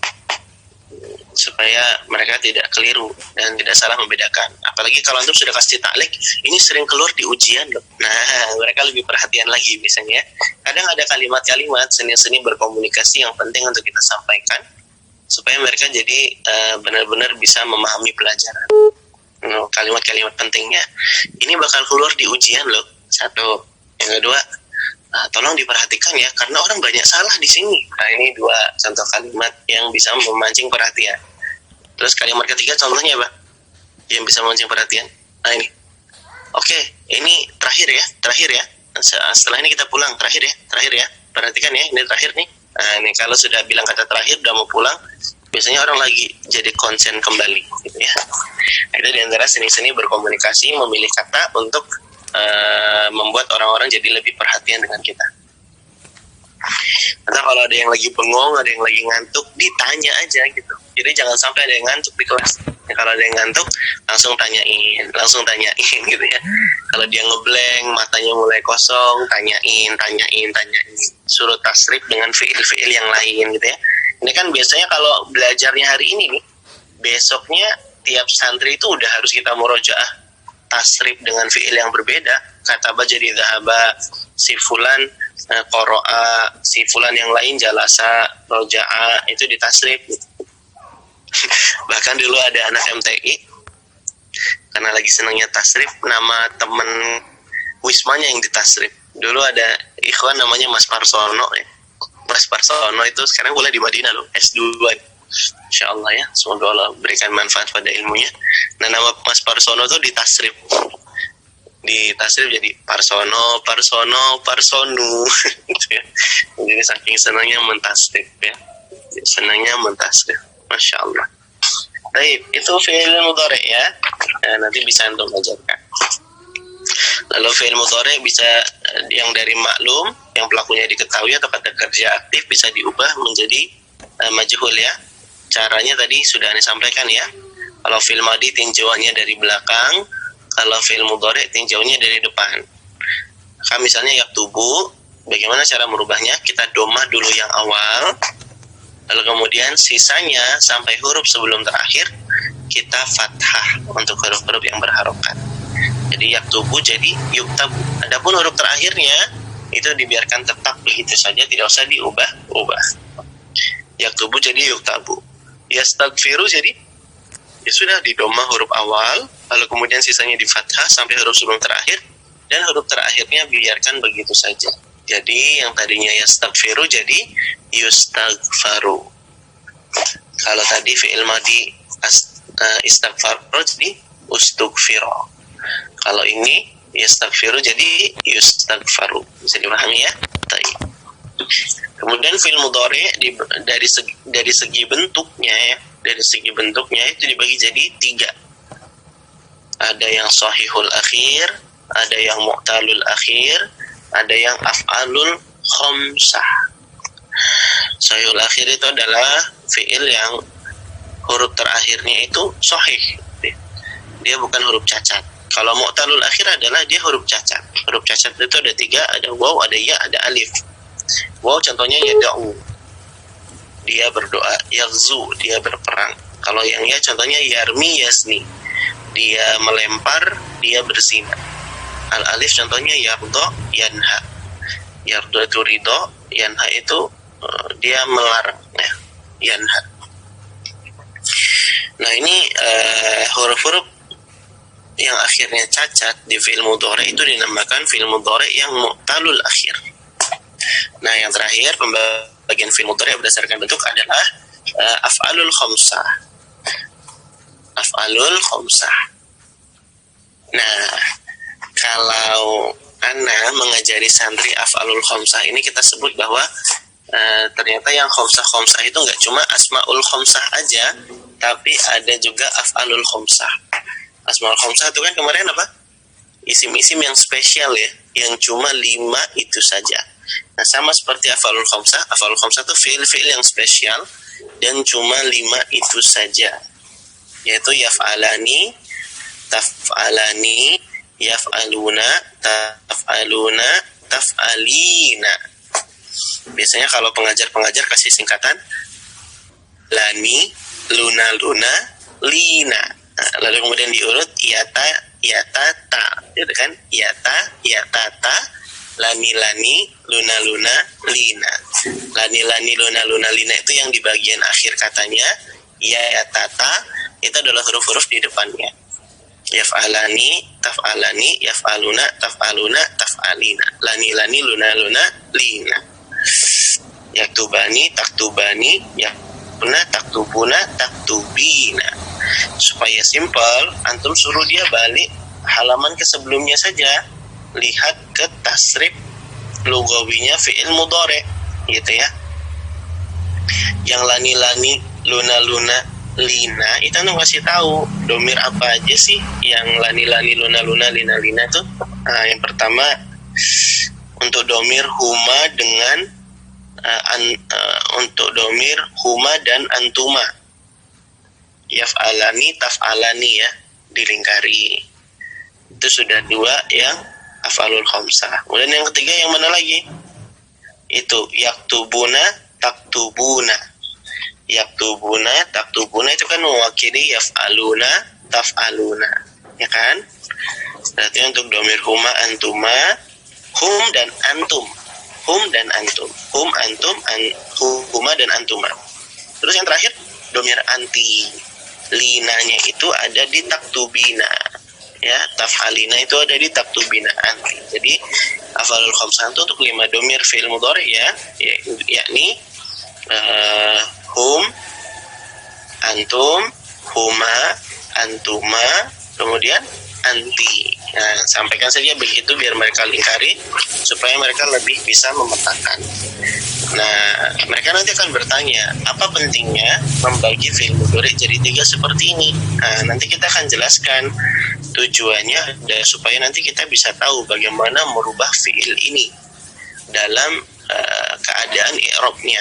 supaya mereka tidak keliru dan tidak salah membedakan. Apalagi kalau antum sudah kasih taklik, ini sering keluar di ujian loh. Nah, mereka lebih perhatian lagi misalnya. Kadang ada kalimat-kalimat seni-seni berkomunikasi yang penting untuk kita sampaikan supaya mereka jadi benar-benar bisa memahami pelajaran. Kalimat-kalimat pentingnya ini bakal keluar di ujian loh. Satu. Yang kedua, tolong diperhatikan ya, karena orang banyak salah di sini. Nah, ini dua contoh kalimat yang bisa memancing perhatian. Terus kalimat ketiga contohnya apa? Yang bisa memancing perhatian. Nah ini. Oke, ini terakhir ya. Setelah ini kita pulang, terakhir ya. Perhatikan ya, ini terakhir nih. Nah, ini kalau sudah bilang kata terakhir, udah mau pulang, biasanya orang lagi jadi konsen kembali, gitu ya. Itu diantara seni-seni berkomunikasi, memilih kata untuk membuat orang-orang jadi lebih perhatian dengan kita. Karena kalau ada yang lagi bengong, ada yang lagi ngantuk, ditanya aja gitu. Jadi jangan sampai ada yang ngantuk di kelas. Ya, kalau ada yang ngantuk, langsung tanyain gitu ya. Kalau dia ngeblank, matanya mulai kosong, tanyain. Suruh tasrif dengan fiil-fiil yang lain gitu ya. Ini kan biasanya kalau belajarnya hari ini nih, besoknya tiap santri itu udah harus kita murojaah tasrif dengan fiil yang berbeda. Kataba jadi dhahaba, si fulan qara'a, si fulan yang lain jalasa, roja'a, itu ditasrif. Bahkan dulu ada anak MTI karena lagi senangnya tasrif, nama temen wismanya yang ditasrif. Dulu ada ikhwan namanya Mas Parsono ya. Mas Parsono itu sekarang kuliah di Madinah loh, S2. Insyaallah ya, semoga Allah berikan manfaat pada ilmunya. Nah, nama Mas Parsono itu ditasrif jadi Parsonu jadi saking senangnya mentasrif ya, Masya Allah. Baik, itu fi'il mudhari ya. Nah, nanti bisa untuk belajarkan. Lalu fi'il mudhari bisa yang dari maklum, yang pelakunya diketahui atau kata kerja aktif bisa diubah menjadi majhul ya. Caranya tadi sudah Anda sampaikan ya. Kalau fi'il madhi tinjauannya dari belakang, kalau fi'il mudhari tinjauannya dari depan. Maka misalnya yaktubu, bagaimana cara merubahnya? Kita domah dulu yang awal, lalu kemudian sisanya sampai huruf sebelum terakhir kita fathah untuk huruf-huruf yang berharokat. Jadi yaktubu jadi yuktabu. Adapun huruf terakhirnya itu dibiarkan tetap begitu saja, tidak usah diubah. Yaktubu jadi yuktabu. Yastaghfiru jadi ya sudah di domah huruf awal, lalu kemudian sisanya di fathah sampai huruf sebelum terakhir, dan huruf terakhirnya biarkan begitu saja. Jadi yang tadinya yastaghfiru jadi yustaghfaru. Kalau tadi fi'il madhi istaghfaru jadi ustughfiro. Kalau ini yastaghfiru jadi yustaghfaru. Bisa dipahami ya? Baik. Kemudian fi'il mudhari dari segi bentuknya ya, itu dibagi jadi 3. Ada yang sahihul akhir, ada yang mu'talul akhir, ada yang af'alul khamsah. Sahihul akhir itu adalah fi'il yang huruf terakhirnya itu sahih. Dia bukan huruf cacat. Kalau mu'talul akhir adalah dia huruf cacat. Huruf cacat itu ada 3, ada waw, ada ya, ada alif. Waw contohnya yada'u, dia berdoa. Yaghzu, dia berperang. Kalau yang ya contohnya yarmi yazni, dia melempar, dia berzina. Al-alif contohnya yardo, yanha. Yardo itu ridho, yanha itu dia melarang, ya. Yanha. Nah ini huruf-huruf yang akhirnya cacat di fi'il mudhari itu dinamakan fi'il mudhari yang mu'talul akhir. Nah yang terakhir pembagian fi'il mudhari berdasarkan bentuk adalah af'alul khamsah. Af'alul khamsah. Nah kalau Ana mengajari santri af'alul khamsah ini, kita sebut bahwa ternyata yang khamsah itu nggak cuma asmaul khamsah aja, tapi ada juga af'alul khamsah. Asmaul khamsah itu kan kemarin apa? Isim-isim yang spesial ya, yang cuma 5 itu saja. Nah sama seperti af'alul khamsah itu fi'il-fi'il yang spesial dan cuma 5 itu saja, yaitu yaf'alani, taf'alani, yaf'aluna, taf'aluna, taf'alina. Biasanya kalau pengajar kasih singkatan lani, luna, luna, lina. Nah, lalu kemudian diurut yata, yata, ta, gitu kan? Yata, yata, ta, lani, lani, luna, luna, lina. Lani, lani, luna, luna, lina itu yang di bagian akhir katanya. Yata, ta, itu adalah huruf-huruf di depannya. Yaf'alani, taf'alani, yaf'aluna, taf'aluna, taf'alina. Lani, lani, luna, luna, lina. Yaktubani, taktubani, yaktubuna, taktubuna, taktubina. Supaya simpel, antum suruh dia balik halaman ke sebelumnya saja. Lihat ke tasrif lugawinya fi'il mudhari, gitu ya. Yang lani, lani, luna, luna, lina, itu antum kasih tahu domir apa aja sih yang lani, lani, luna, luna, lina, lina tuh. Nah, yang pertama untuk domir huma dengan untuk domir huma dan antuma. Yaf'alani, taf'alani ya, dilingkari. Itu sudah 2 yang af'alul khamsah. Kemudian yang ketiga yang mana lagi? Itu yaktubuna, taktubuna. Yaktubuna, taktubuna itu kan mewakili yaf'aluna, taf'aluna, ya kan? Berarti untuk domir huma, antuma, hum dan antum. Hum dan antum. Hum, antum, huma dan antuma. Terus yang terakhir domir anti. Linanya itu ada di taktubina, ya. Taf'alina itu ada di taktubina anti. Jadi af'alul khamsah itu untuk 5 domir fi'il mudhari ya, yakni hum, antum, huma, antuma, kemudian anti. Nah, sampaikan saja begitu biar mereka lingkari supaya mereka lebih bisa memetakan. Nah, mereka nanti akan bertanya, apa pentingnya membagi fi'il mudhari jadi 3 seperti ini? Nah, nanti kita akan jelaskan tujuannya dan supaya nanti kita bisa tahu bagaimana merubah fi'il ini dalam keadaan i'rabnya.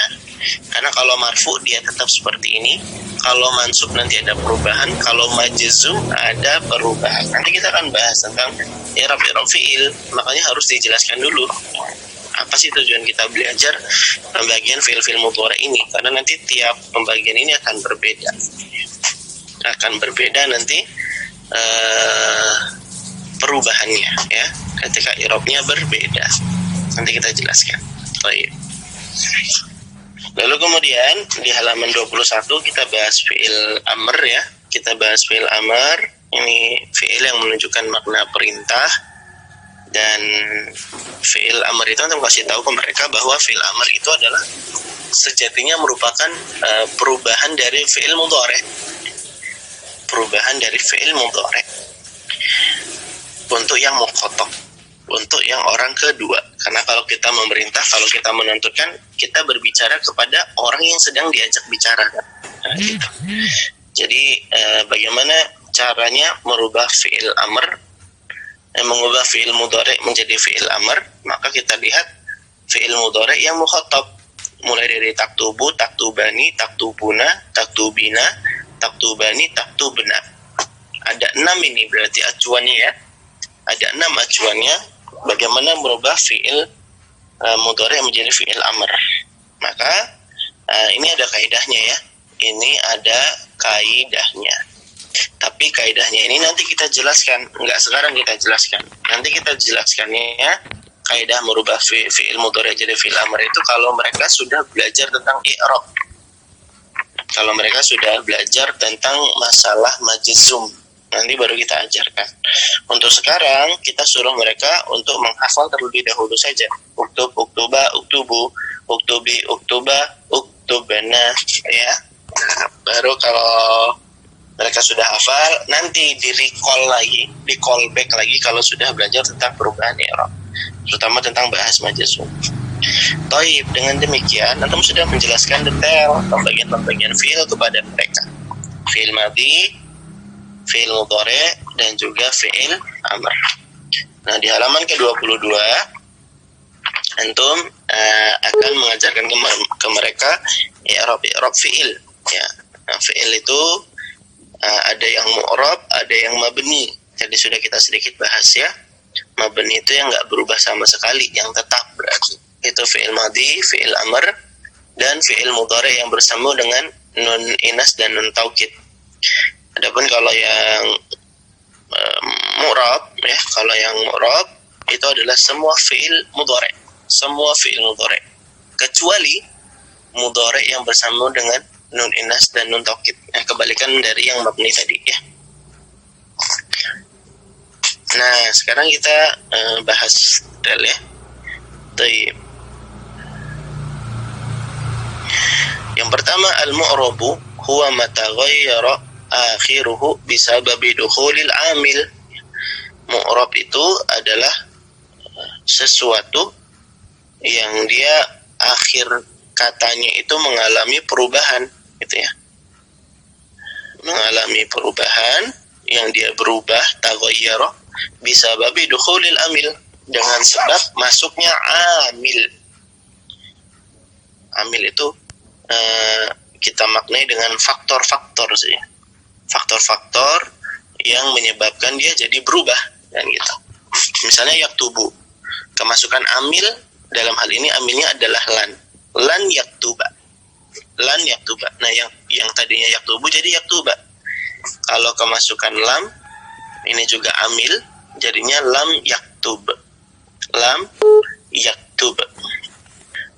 Karena kalau marfu dia tetap seperti ini, kalau mansub nanti ada perubahan, kalau majzum ada perubahan. Nanti kita akan bahas tentang i'rab fi'il, makanya harus dijelaskan dulu apa sih tujuan kita belajar pembagian fi'il mudhari ini, karena nanti tiap pembagian ini akan berbeda nanti perubahannya ya, ketika i'rabnya berbeda. Nanti kita jelaskan. Baik. Lalu kemudian di halaman 21 kita bahas fi'il amr ya. Kita bahas fi'il amr. Ini fi'il yang menunjukkan makna perintah. Dan fi'il amr itu untuk kasih tahu ke mereka bahwa fi'il amr itu adalah sejatinya merupakan perubahan dari fi'il mudhari. Perubahan dari fi'il mudhari. Untuk yang mukhatab, untuk yang orang kedua. Karena kalau kita memerintah, kalau kita menuntutkan, kita berbicara kepada orang yang sedang diajak bicara. Nah, gitu. Jadi bagaimana caranya merubah fi'il amr, mengubah fi'il mudhari menjadi fi'il amr? Maka kita lihat fi'il mudhari yang mukhatab, mulai dari taktubu, taktubani, taktubuna, taktubina, taktubani, taktubna. Ada 6 ini berarti acuannya ya. Ada 6 acuannya bagaimana merubah fi'il mudhari menjadi fi'il amr. Maka ini ada kaidahnya ya. Ini ada kaidahnya. Tapi kaidahnya ini nanti kita jelaskan, enggak sekarang kita jelaskan. Nanti kita jelaskannya ya. Kaidah merubah fi'il mudhari jadi fi'il amr itu kalau mereka sudah belajar tentang i'rab. Kalau mereka sudah belajar tentang masalah majzum, nanti baru kita ajarkan. Untuk sekarang kita suruh mereka untuk menghafal terlebih dahulu saja. Uktub, uktuba, uktubu, uktubi, uktuba, uktubana, ya. Baru kalau mereka sudah hafal, nanti di-recall lagi, di-call back lagi kalau sudah belajar tentang perubahan i'rab, terutama tentang bahas majzum. Taib, dengan demikian antum sudah menjelaskan detail pembagian-pembagian fi'il kepada mereka. Fi'il madhi, fi'il mudhari, dan juga fi'il amr. Nah, di halaman ke-22 antum akan mengajarkan ke mereka i'rab fi'il, ya. Nah, fi'il itu ada yang mu'rab, ada yang mabni. Jadi sudah kita sedikit bahas ya. Mabni itu yang enggak berubah sama sekali, yang tetap berarti. Itu fi'il madhi, fi'il amr, dan fi'il mudhari yang bersambung dengan nun inas dan nun taukid. Adapun kalau yang mu'rab ya, kalau yang mu'rab itu adalah semua fi'il mudhari, semua fi'il mudhari kecuali mudhari yang bersambung dengan nun inas dan nun taukid. Kebalikan dari yang mabni tadi ya. Nah, sekarang kita bahas detail ya. Taib. Yang pertama, al-mu'rabu huwa ma taghayyara akhiruhu bisababi dukhulil amil. Mu'rab itu adalah sesuatu yang dia akhir katanya itu mengalami perubahan, gitu ya. Mengalami perubahan yang dia berubah, taghayyara bisababi dukhulil amil, dengan sebab masuknya amil. Amil itu kita maknai dengan faktor-faktor sih. Faktor-faktor yang menyebabkan dia jadi berubah dan gitu. Misalnya yaktubu, kemasukan amil dalam hal ini amilnya adalah lan. Lan yaktuba. Lan yaktuba. Nah, yang tadinya yaktubu jadi yaktuba. Kalau kemasukan lam, ini juga amil, jadinya lam yaktub. Lam yaktub.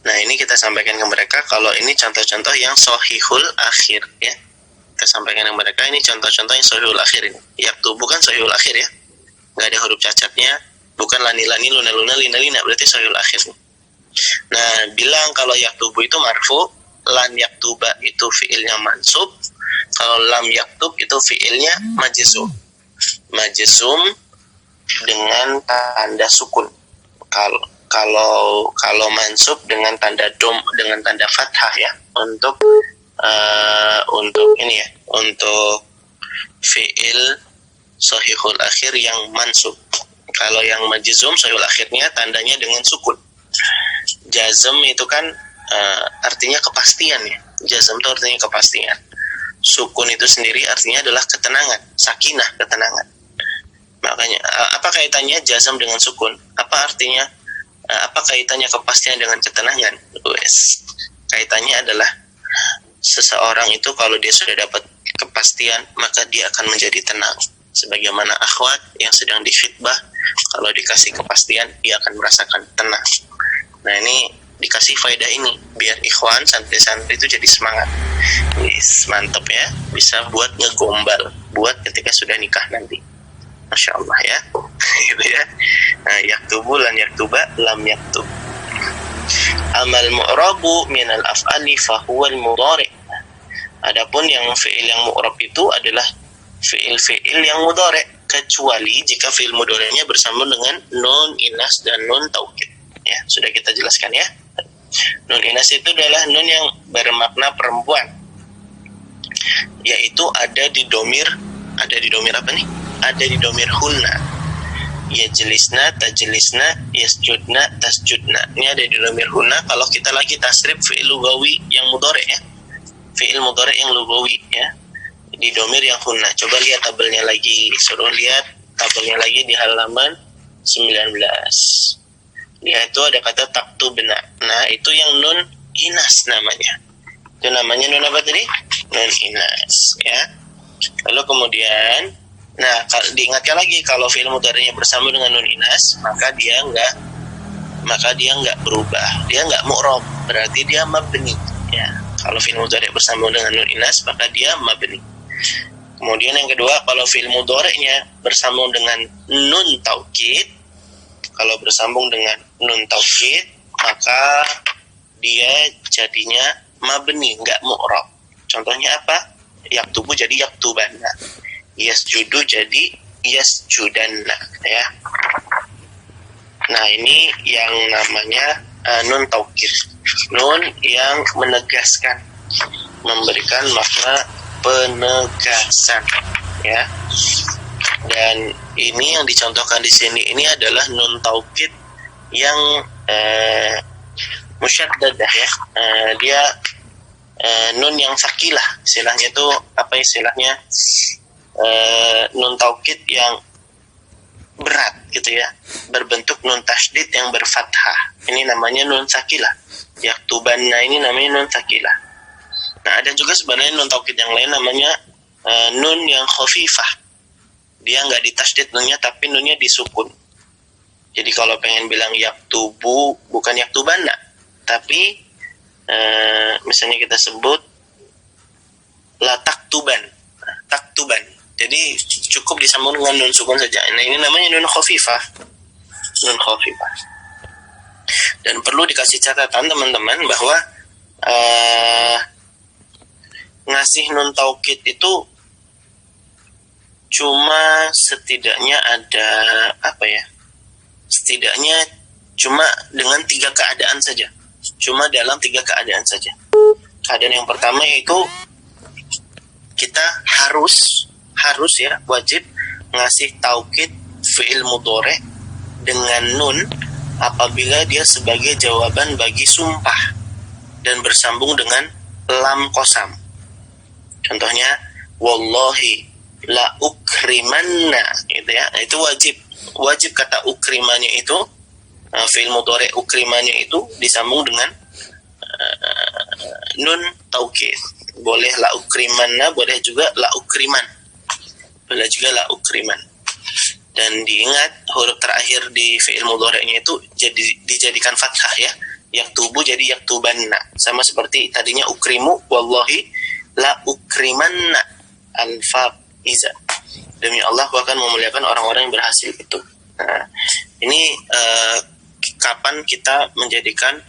Nah, ini kita sampaikan ke mereka kalau ini contoh-contoh yang sahihul akhir ya. Kita sampaikan ke mereka ini contoh-contoh yang sahihul akhir ini. Yaktubu kan sahihul akhir ya. Enggak ada huruf cacatnya, bukan lani-lani, luna-luna, lina-lina, berarti sahihul akhir. Nah, bilang kalau yaktubu itu marfu, lan yaktuba itu fiilnya mansub, kalau lam yaktub itu fiilnya majzum. Majzum dengan tanda sukun. Kalau mansub dengan tanda dom, dengan tanda fathah ya, untuk ini ya, untuk fiil sahihul akhir yang mansub. Kalau yang majzum sahihul akhirnya tandanya dengan sukun. Jazm itu kan artinya kepastian ya. Jazm itu artinya kepastian. Sukun itu sendiri artinya adalah ketenangan, sakinah, ketenangan. Makanya apa kaitannya jazm dengan sukun? Apa artinya? Apa kaitannya kepastian dengan ketenangan? Kaitannya adalah seseorang itu kalau dia sudah dapat kepastian, maka dia akan menjadi tenang. Sebagaimana akhwat yang sedang difitbah, kalau dikasih kepastian, dia akan merasakan tenang. Nah, ini dikasih faedah ini biar ikhwan santri-santri itu jadi semangat. Mantap ya, bisa buat ngegombal, buat ketika sudah nikah nanti. Masya Allah ya. Gitu ya. Nah, yaktubu lan yaktuba lam yaktub. Amal mu'rabu minal af'ali fahuwal mudhari. Adapun yang fi'il yang mu'rab itu adalah fi'il-fi'il yang mudhari, kecuali jika fi'il mudhari'nya bersambung dengan nun inas dan nun taukid. Ya, sudah kita jelaskan ya. Nun inas itu adalah nun yang bermakna perempuan, yaitu ada di domir apa nih? Ada di domir hunna. Yajlisna, tajlisna, yasjudna, tasjudna. Ini ada di domir hunna kalau kita lagi tasrif fi'il lugawi yang mudhari ya. Fi'il mudhari yang lugawi ya. Di domir yang hunna. Coba lihat tabelnya lagi. Suruh lihat tabelnya lagi di halaman 19. Lihat itu ada kata taktubna. Nah, itu yang nun inas namanya. Itu namanya nun apa tadi? Nun inas ya. Lalu kemudian, nah diingatkan lagi kalau fi'il mudhari'nya bersambung dengan nun inas, maka dia nggak berubah, dia nggak mu'rab, berarti dia mabni. Ya, kalau fi'il mudhari' bersambung dengan nun inas, maka dia mabni. Kemudian yang kedua, kalau fi'il mudhari'nya bersambung dengan nun taukid, kalau bersambung dengan nun taukid, maka dia jadinya mabni, nggak mu'rab. Contohnya apa? Yaktubu jadi yaktubanna, yasjudu jadi yasjudanna, ya. Nah, ini yang namanya nun taukid, nun yang menegaskan, memberikan makna penegasan, ya. Dan ini yang dicontohkan di sini ini adalah nun taukid yang musyaddadah, ya. Dia nun yang sakilah, istilahnya itu apa istilahnya, nun taukid yang berat gitu ya, berbentuk nun tasydid yang berfathah, ini namanya nun sakilah. Yaktubanna ini namanya nun sakilah. Nah, ada juga sebenarnya nun taukid yang lain namanya nun yang khafifah, dia nggak ditasydid nunnya tapi nunnya disukun. Jadi kalau pengen bilang yaktubu bukan yaktubanna, tapi misalnya kita sebut la taktuban, taktuban, jadi cukup disambung dengan nun sukun saja. Nah, ini namanya nun khafifah, nun khafifah. Dan perlu dikasih catatan teman-teman bahwa ngasih nun taukid itu cuma setidaknya ada apa ya? Setidaknya cuma dengan 3 keadaan saja. Cuma dalam 3 keadaan saja. Keadaan yang pertama yaitu kita harus ya, wajib ngasih taukid fi'il mudhari' dengan nun apabila dia sebagai jawaban bagi sumpah dan bersambung dengan lam qasam. Contohnya wallahi la ukrimanna, gitu ya. Nah, itu wajib kata ukrimannya itu, fi'il mudhari' ukrimannya itu disambung dengan nun taukid. Boleh la ukrimanna, boleh juga la ukriman, boleh juga la ukriman. Dan diingat huruf terakhir di fi'il mudhari'nya itu dijadikan fathah, ya. Yaktubu jadi yaktubanna, sama seperti tadinya ukrimu, wallahi la ukrimanna al-faiza, demi Allah aku akan memuliakan orang-orang yang berhasil itu. Nah, ini kapan kita menjadikan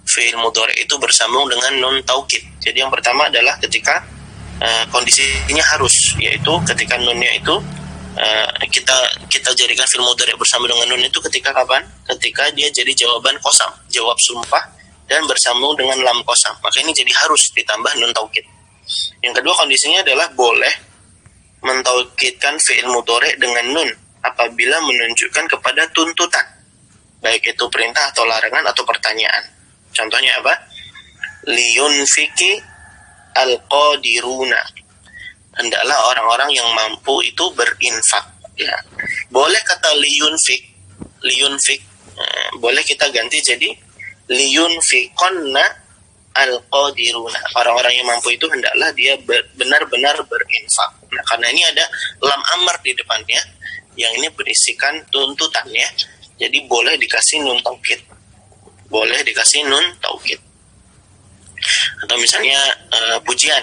fi'il mudhari' itu bersambung dengan nun taukid. Jadi yang pertama adalah ketika kondisinya harus, yaitu ketika nunnya itu kita jadikan fi'il mudhari' bersambung dengan nun itu ketika kapan? Ketika dia jadi jawaban qasam, jawab sumpah dan bersambung dengan lam qasam. Maka ini jadi harus ditambah nun taukid. Yang kedua kondisinya adalah boleh mentaukidkan fi'il mudhari' dengan nun apabila menunjukkan kepada tuntutan, baik itu perintah atau larangan atau pertanyaan. Contohnya apa? Liyunfiki al-qadiruna, hendaklah orang-orang yang mampu itu berinfak, ya. Boleh kata liyunfik, boleh kita ganti jadi liyunfikonna al-qadiruna, orang-orang yang mampu itu hendaklah dia benar-benar berinfak. Nah, karena ini ada lam amr di depannya yang ini berisikan tuntutannya, jadi boleh dikasih nun taukid, boleh dikasih nun taukid. Atau misalnya pujian,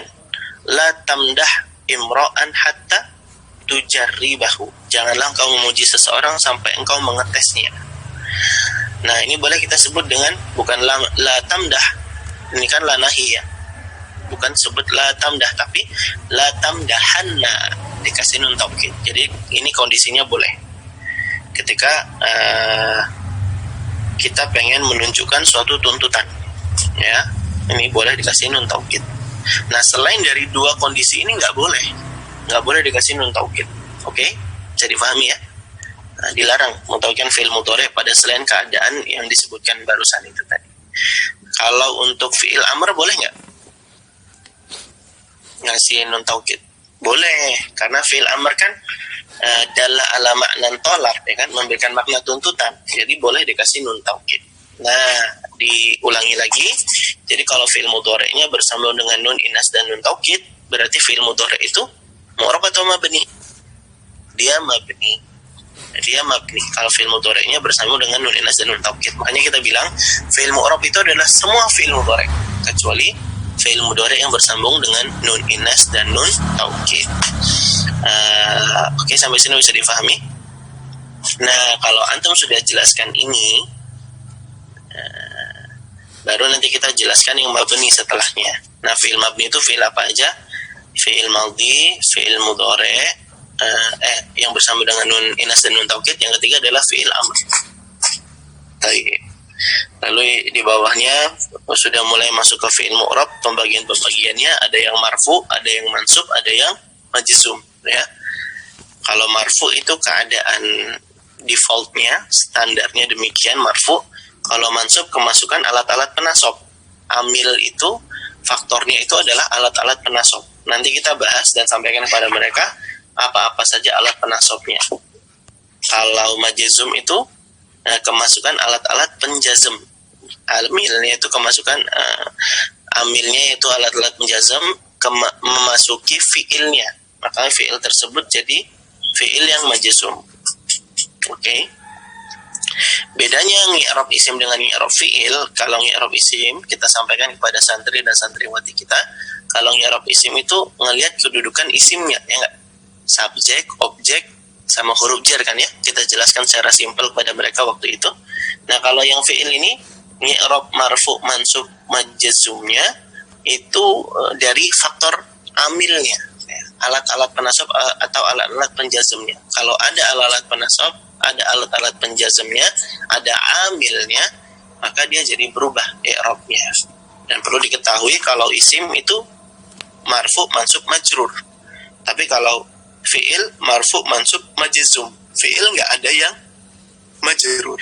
la tamdah imra'an hatta tujarribahu, janganlah engkau memuji seseorang sampai engkau mengetesnya. Nah, ini boleh kita sebut dengan bukan la tamdah, ini kan la nahi, ya, bukan sebut la tamdah tapi la tamdahanna, dikasih nun taukid. Jadi ini kondisinya boleh ketika kita pengen menunjukkan suatu tuntutan, ya, ini boleh dikasih nun taukid. Nah, selain dari 2 kondisi ini nggak boleh dikasih nun taukid. Oke, bisa dipahami, ya. Nah, dilarang mentaukidkan fi'il mudhari' pada selain keadaan yang disebutkan barusan itu tadi. Kalau untuk fi'il amr boleh nggak ngasih nun taukid? Boleh, karena fi'il amr kan dalla ala maknan tolak, ya kan, memberikan makna tuntutan. Jadi boleh dikasih nun taukid. Nah, diulangi lagi. Jadi kalau fi'il mudhari'nya bersambung dengan nun inas dan nun taukid, berarti fi'il mudhari' itu mu'rab atau mabni? Dia mabni. Kalau fi'il mudhari'nya bersambung dengan nun inas dan nun taukid. Makanya kita bilang fi'il mu'rab itu adalah semua fi'il mudhari' kecuali fi'il mudhari' yang bersambung dengan nun inas dan nun taukid. Oke, sampai sini bisa difahami. Nah, kalau antum sudah jelaskan ini, baru nanti kita jelaskan yang mabni setelahnya. Nah, fi'il mabni itu fi'il apa aja? Fi'il madhi, fi'il mudhari', yang bersama dengan nun inas dan nun taukid. Yang ketiga adalah fi'il amr. Lalu di bawahnya sudah mulai masuk ke fi'il mu'rab. Pembagiannya ada yang marfu, ada yang mansub, ada yang majzum, ya. Kalau marfu itu keadaan defaultnya, standarnya demikian marfu. Kalau mansub kemasukan alat-alat penasab. Amil itu faktornya itu adalah alat-alat penasab. Nanti kita bahas dan sampaikan kepada mereka apa-apa saja alat penasabnya. Kalau majzum itu kemasukan alat-alat penjazm. Amilnya itu kemasukan amilnya itu alat-alat penjazm memasuki fiilnya. Maka fiil tersebut jadi fiil yang majzum. Oke. Bedanya i'rab isim dengan i'rab fiil. Kalau i'rab isim kita sampaikan kepada santri dan santriwati kita. Kalau i'rab isim itu ngelihat kedudukan isimnya, ya enggak? Subjek, objek, sama huruf jar kan ya. Kita jelaskan secara simpel kepada mereka waktu itu. Nah, kalau yang fiil ini i'rab marfu, mansub, majzumnya itu dari faktor amilnya, alat-alat penasab atau alat-alat penjazmnya. Kalau ada alat-alat penasab, ada alat-alat penjazmnya, ada amilnya, maka dia jadi berubah i'rabnya. Dan perlu diketahui kalau isim itu marfu, mansub, majrur. Tapi kalau fi'il marfu, mansub, majzum. Fi'il nggak ada yang majrur.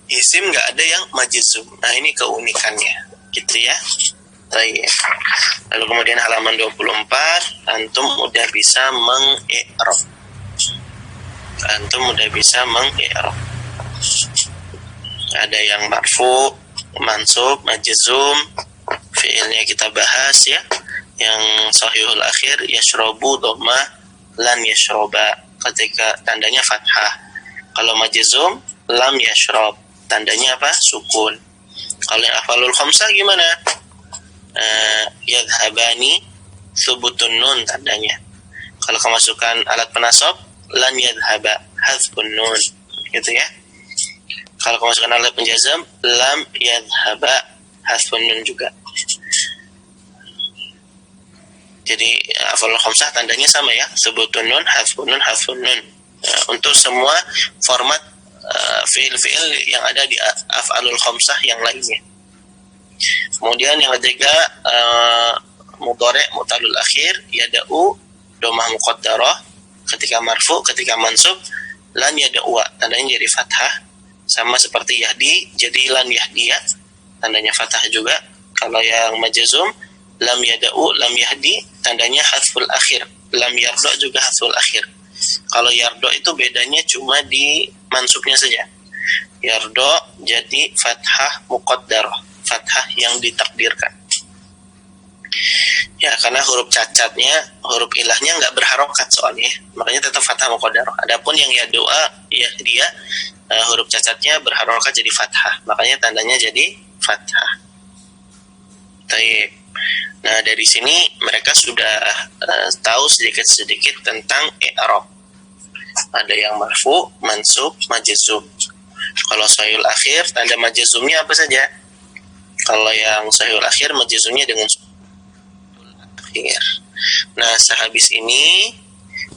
Isim nggak ada yang majzum. Nah, ini keunikannya, gitu ya. Baik. Lalu kemudian halaman 24, antum udah bisa meng-i'rab. Ada yang marfu, mansub, majzum. Fi'ilnya kita bahas ya. Yang sahihul akhir yashrabu dhammah, lan yashroba, ketika tandanya fathah. Kalau majzum lam yashrab, tandanya apa? Sukun. Kalau yang afalul khamsah gimana? Yadhabani thubutun nun, tandanya. Kalau kemasukan alat penasab lan yadhaba, hadfun nun, gitu ya. Kalau kemasukan alat penjazam lam yadhaba, hadfun nun juga. Jadi afalul khamsah tandanya sama ya, thubutun nun, hadfun nun, hadfun nun. Untuk semua format fiil-fiil yang ada di afalul khamsah yang lainnya. Kemudian yang ketiga mudhari' mu'tallul akhir, yada'u dhammah muqaddarah ketika marfu, ketika mansub lan yada'u, tandanya jadi fathah, sama seperti yahdi jadi lan yahdiya, tandanya fathah juga. Kalau yang majzum lam yada'u lam yahdi, tandanya hadful akhir. Lam yardo juga hadful akhir. Kalau yardo itu bedanya cuma di mansubnya saja. Yardo jadi fathah muqaddarah, fathah yang ditakdirkan. Ya, karena huruf cacatnya, huruf ilahnya nggak berharokat soalnya, makanya tetap fathah muqaddarah. Adapun yang yadua, ya dia huruf cacatnya berharokat jadi fathah, makanya tandanya jadi fathah. Baik. Nah, dari sini mereka sudah tahu sedikit-sedikit tentang i'rab. Ada yang marfu, mansub, majzum. Kalau sahihul akhir, tanda majzumnya apa saja? Kalau yang sahihul akhir, majzumnya dengan akhir. Nah, sehabis ini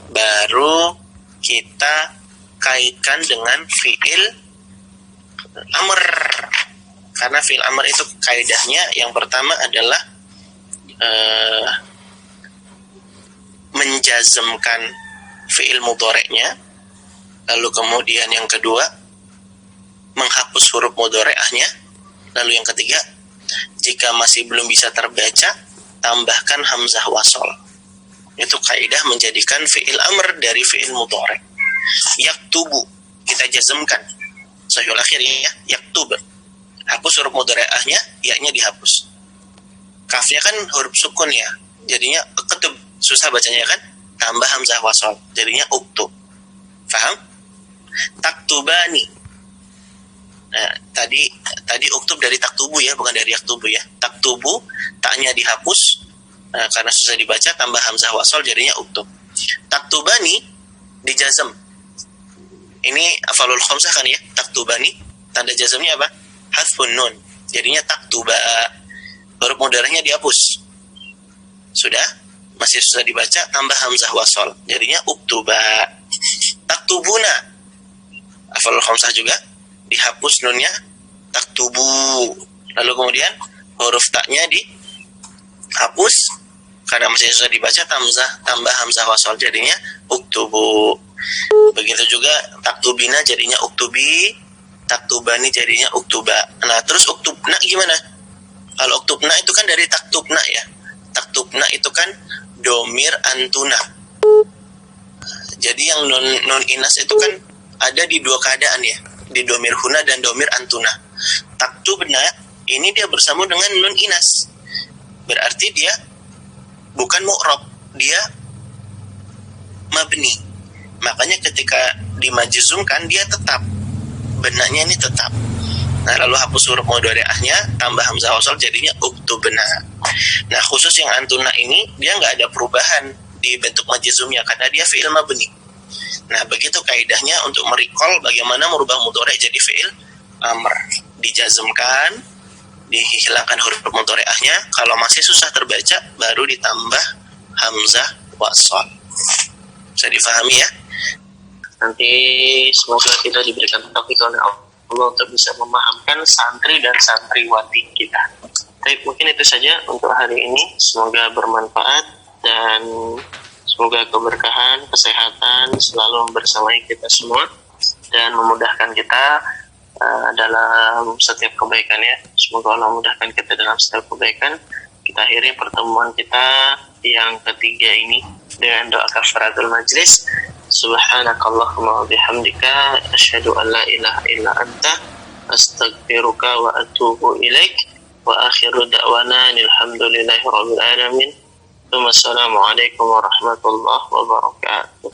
baru kita kaitkan dengan fi'il amr. Karena fi'il amr itu kaidahnya yang pertama adalah menjazmkan fi'il mudhari'nya, lalu kemudian yang kedua menghapus huruf mudhari'ahnya, lalu yang ketiga jika masih belum bisa terbaca tambahkan hamzah wasol. Itu kaidah menjadikan fi'il amr dari fi'il mudhari'. Yaktubu kita jazmkan sahihul akhir ya, yaktub, hapus huruf mudhari'ahnya, ya-nya dihapus. Kafnya kan huruf sukun ya, jadinya ketub, susah bacanya kan. tambah hamzah wasol, jadinya uktub. Faham? Taktubani. Nah, tadi uktub dari taktubu ya, bukan dari yaktubu ya. Taktubu, taknya dihapus karena susah dibaca, tambah hamzah wasol jadinya uktub. Taktubani dijazm. Ini afalul khamsah kan ya? Taktubani, tanda jazmnya apa? Hadfun nun. Jadinya taktuba. Huruf mudharanya dihapus. Sudah? Masih susah dibaca, tambah hamzah wasol. Jadinya uktuba. Taktubuna. Afalul khamsah juga. Dihapus nunnya. Taktubu. Lalu kemudian huruf taknya dihapus. Karena masih susah dibaca, tambah hamzah wasol. Jadinya uktubu. Begitu juga taktubina jadinya uktubi. Taktubani jadinya uktuba. Nah, terus uktubna gimana? Kalau uktubna itu kan dari taktubna ya. Taktubna itu kan domir antuna. Jadi yang non inas itu kan ada di dua keadaan ya, di domir huna dan domir antuna. Taktubna ini dia bersama dengan non inas. Berarti dia bukan mu'rab, dia mabni. Makanya ketika dimajzumkan dia tetap. Benaknya ini tetap. Nah, lalu hapus huruf mudhari'ahnya, tambah hamzah wasal jadinya uktubna. Nah, khusus yang antuna ini dia nggak ada perubahan di bentuk majzumnya karena dia fi'il mabni. Nah, begitu kaidahnya untuk merecall bagaimana merubah mudhari' jadi fi'il amr. Dijazmkan, dihilangkan huruf mudhari'ahnya, kalau masih susah terbaca baru ditambah hamzah wasal. Bisa difahami ya? Nanti semoga kita diberikan taufik oleh Allah untuk bisa memahamkan santri dan santriwati kita. Baik, mungkin itu saja untuk hari ini. Semoga bermanfaat dan semoga keberkahan, kesehatan selalu bersamai kita semua dan memudahkan kita dalam setiap kebaikan ya. Semoga Allah memudahkan kita dalam setiap kebaikan. Kita akhiri pertemuan kita yang ketiga ini dengan doa kafaratul majlis. Subhanakallahumma wa bihamdika asyhadu an la ilaha illa anta astaghfiruka wa atubu ilaik wa akhiru da'wana alhamdulillahi rabbil alamin. Wassalamualaikum warahmatullahi wabarakatuh.